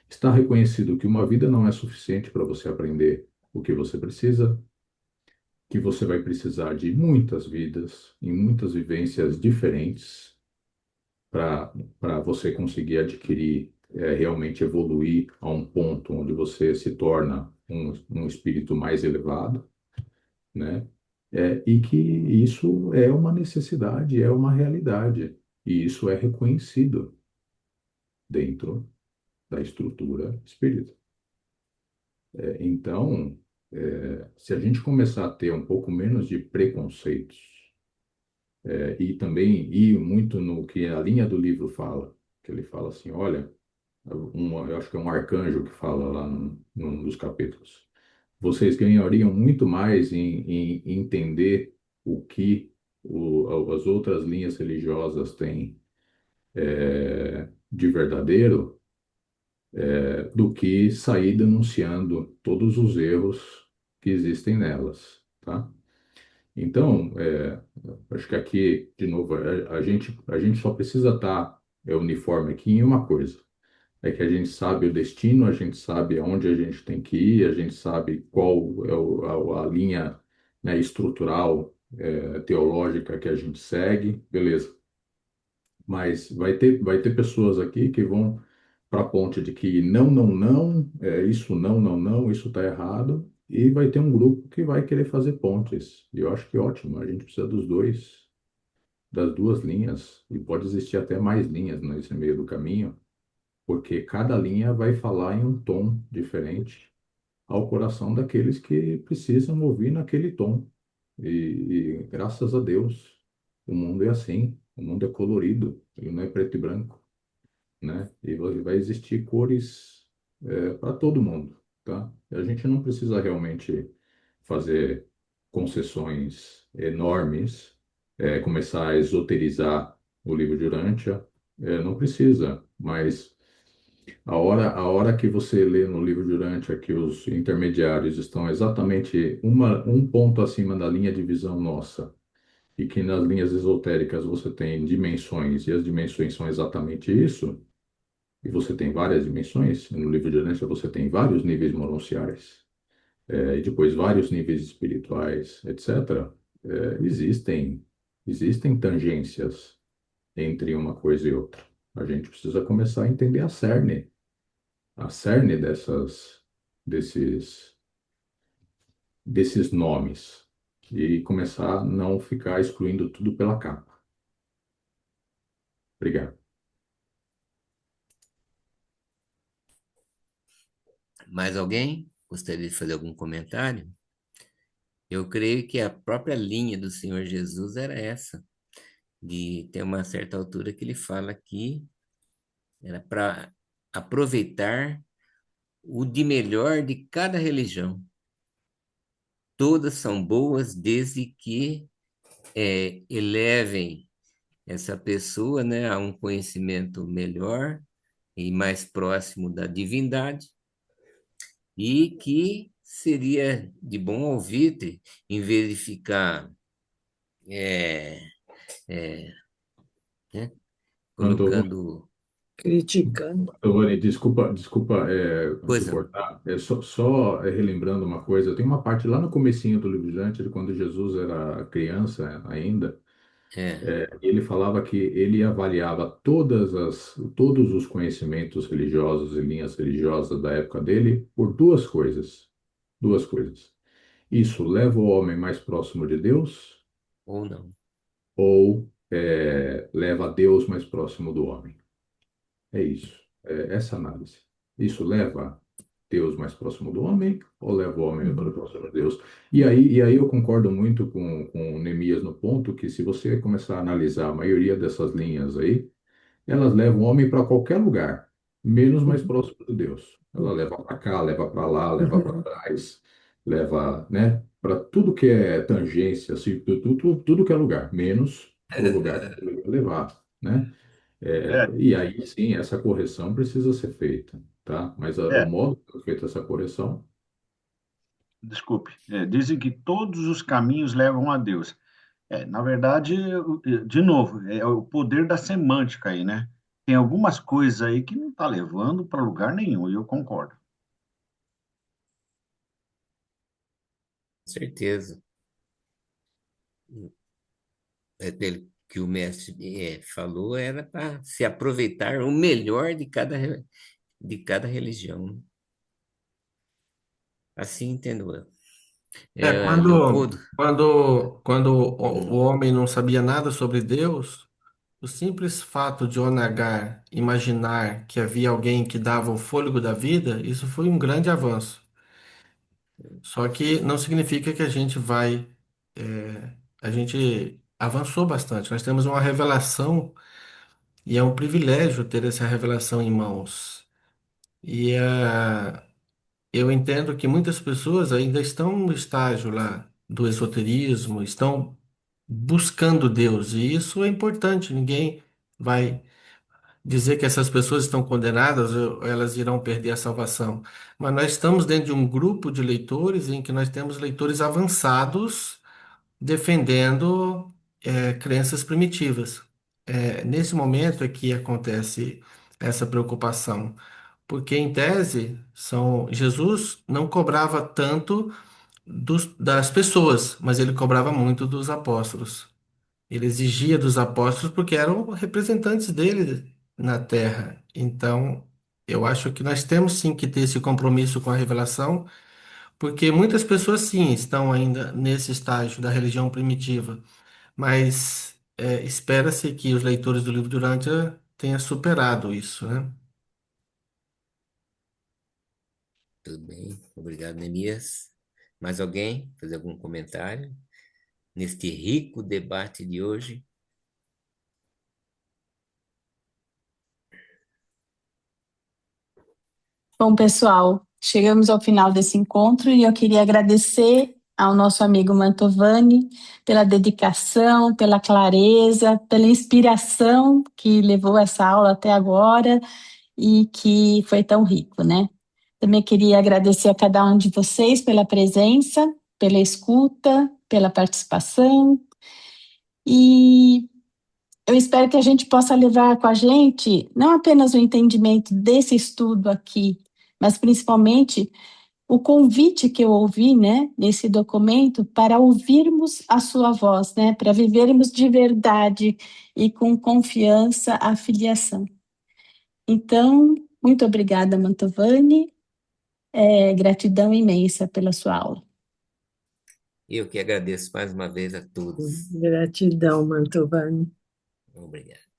Está reconhecido que uma vida não é suficiente para você aprender o que você precisa, que você vai precisar de muitas vidas, em muitas vivências diferentes, para você conseguir adquirir, realmente evoluir a um ponto onde você se torna um espírito mais elevado, né? E que isso é uma necessidade, é uma realidade, e isso é reconhecido dentro da estrutura espírita. Então, se a gente começar a ter um pouco menos de preconceitos, e também ir muito no que a linha do livro fala, que ele fala assim, olha, eu acho que é um arcanjo que fala lá num dos capítulos, vocês ganhariam muito mais em entender o que as outras linhas religiosas têm de verdadeiro, do que sair denunciando todos os erros que existem nelas, tá? Então, acho que aqui, de novo, a gente só precisa estar uniforme aqui em uma coisa, é que a gente sabe o destino, a gente sabe aonde a gente tem que ir, a gente sabe qual é a linha, né, estrutural, teológica que a gente segue, beleza. Mas vai ter pessoas aqui que vão para a ponte de que não, não, não, isso não, não, não, isso está errado, e vai ter um grupo que vai querer fazer pontes. E eu acho que ótimo, a gente precisa das duas linhas, e pode existir até mais linhas nesse meio do caminho, porque cada linha vai falar em um tom diferente ao coração daqueles que precisam ouvir naquele tom. E graças a Deus, o mundo é assim, o mundo é colorido, ele não é preto e branco, né? E vai existir cores para todo mundo, tá? E a gente não precisa realmente fazer concessões enormes, começar a esoterizar o livro de Urântia, não precisa, mas a hora que você lê no livro de Urântia que os intermediários estão exatamente um ponto acima da linha de visão nossa, e que nas linhas esotéricas você tem dimensões, e as dimensões são exatamente isso, e você tem várias dimensões, no livro de Urântia você tem vários níveis mononciais, e depois vários níveis espirituais, etc. Existem tangências entre uma coisa e outra. A gente precisa começar a entender a cerne desses, desses nomes e começar a não ficar excluindo tudo pela capa. Obrigado. Mais alguém gostaria de fazer algum comentário? Eu creio que a própria linha do Senhor Jesus era essa, de ter uma certa altura que ele fala que era para aproveitar o de melhor de cada religião. Todas são boas desde que elevem essa pessoa, né, a um conhecimento melhor e mais próximo da divindade, e que seria de bom ouvir em vez de ficar é, é, né, Mantovani, colocando Criticando. Mantovani, desculpa te coisa. cortar. Só relembrando uma coisa, tem uma parte lá no comecinho do livro de Dante, quando Jesus era criança ainda, É, ele falava que ele avaliava todos os conhecimentos religiosos e linhas religiosas da época dele por duas coisas. Duas coisas. Isso leva o homem mais próximo de Deus ou não. ou leva Deus mais próximo do homem? É isso. É essa análise. Isso leva Deus mais próximo do homem ou leva o homem mais próximo de Deus? E aí eu concordo muito com Neemias no ponto que se você começar a analisar a maioria dessas linhas aí, elas levam o homem para qualquer lugar, menos mais próximo de Deus. Ela leva para cá, leva para lá, leva para Uhum. trás, leva, né, para tudo que é tangência, assim, tudo que é lugar, menos para o lugar que ele vai levar, né? É, E aí, sim, essa correção precisa ser feita, tá? Mas o é, modo que foi feita essa correção, desculpe. Dizem que todos os caminhos levam a Deus. Na verdade, de novo, é o poder da semântica aí, né? Tem algumas coisas aí que não está levando para lugar nenhum, e eu concordo. Certeza. Pelo que o mestre falou, era para se aproveitar o melhor de cada religião. Assim entendo eu. Quando, Leopoldo, quando o hum, homem não sabia nada sobre Deus, o simples fato de Onagar imaginar que havia alguém que dava o fôlego da vida, isso foi um grande avanço. Só que não significa que a gente vai. A gente avançou bastante. Nós temos uma revelação e é um privilégio ter essa revelação em mãos. E eu entendo que muitas pessoas ainda estão no estágio lá do esoterismo, estão buscando Deus, e isso é importante. Ninguém vai dizer que essas pessoas estão condenadas ou elas irão perder a salvação. Mas nós estamos dentro de um grupo de leitores em que nós temos leitores avançados defendendo crenças primitivas. Nesse momento é que acontece essa preocupação, porque em tese Jesus não cobrava tanto das pessoas, mas ele cobrava muito dos apóstolos. Ele exigia dos apóstolos porque eram representantes dele na terra. Então, eu acho que nós temos sim que ter esse compromisso com a revelação, porque muitas pessoas sim estão ainda nesse estágio da religião primitiva, mas espera-se que os leitores do livro Durante tenham superado isso, né? tudo bem. Obrigado, Neemias. Mais alguém fazer algum comentário neste rico debate de hoje? Bom, pessoal, chegamos ao final desse encontro e eu queria agradecer ao nosso amigo Mantovani pela dedicação, pela clareza, pela inspiração que levou essa aula até agora e que foi tão rico, né? Também queria agradecer a cada um de vocês pela presença, pela escuta, pela participação e eu espero que a gente possa levar com a gente não apenas o entendimento desse estudo aqui, mas principalmente o convite que eu ouvi, né, nesse documento para ouvirmos a sua voz, né, para vivermos de verdade e com confiança a filiação. Então, muito obrigada, Mantovani, gratidão imensa pela sua aula. Eu que agradeço mais uma vez a todos. Gratidão, Mantovani. Obrigado.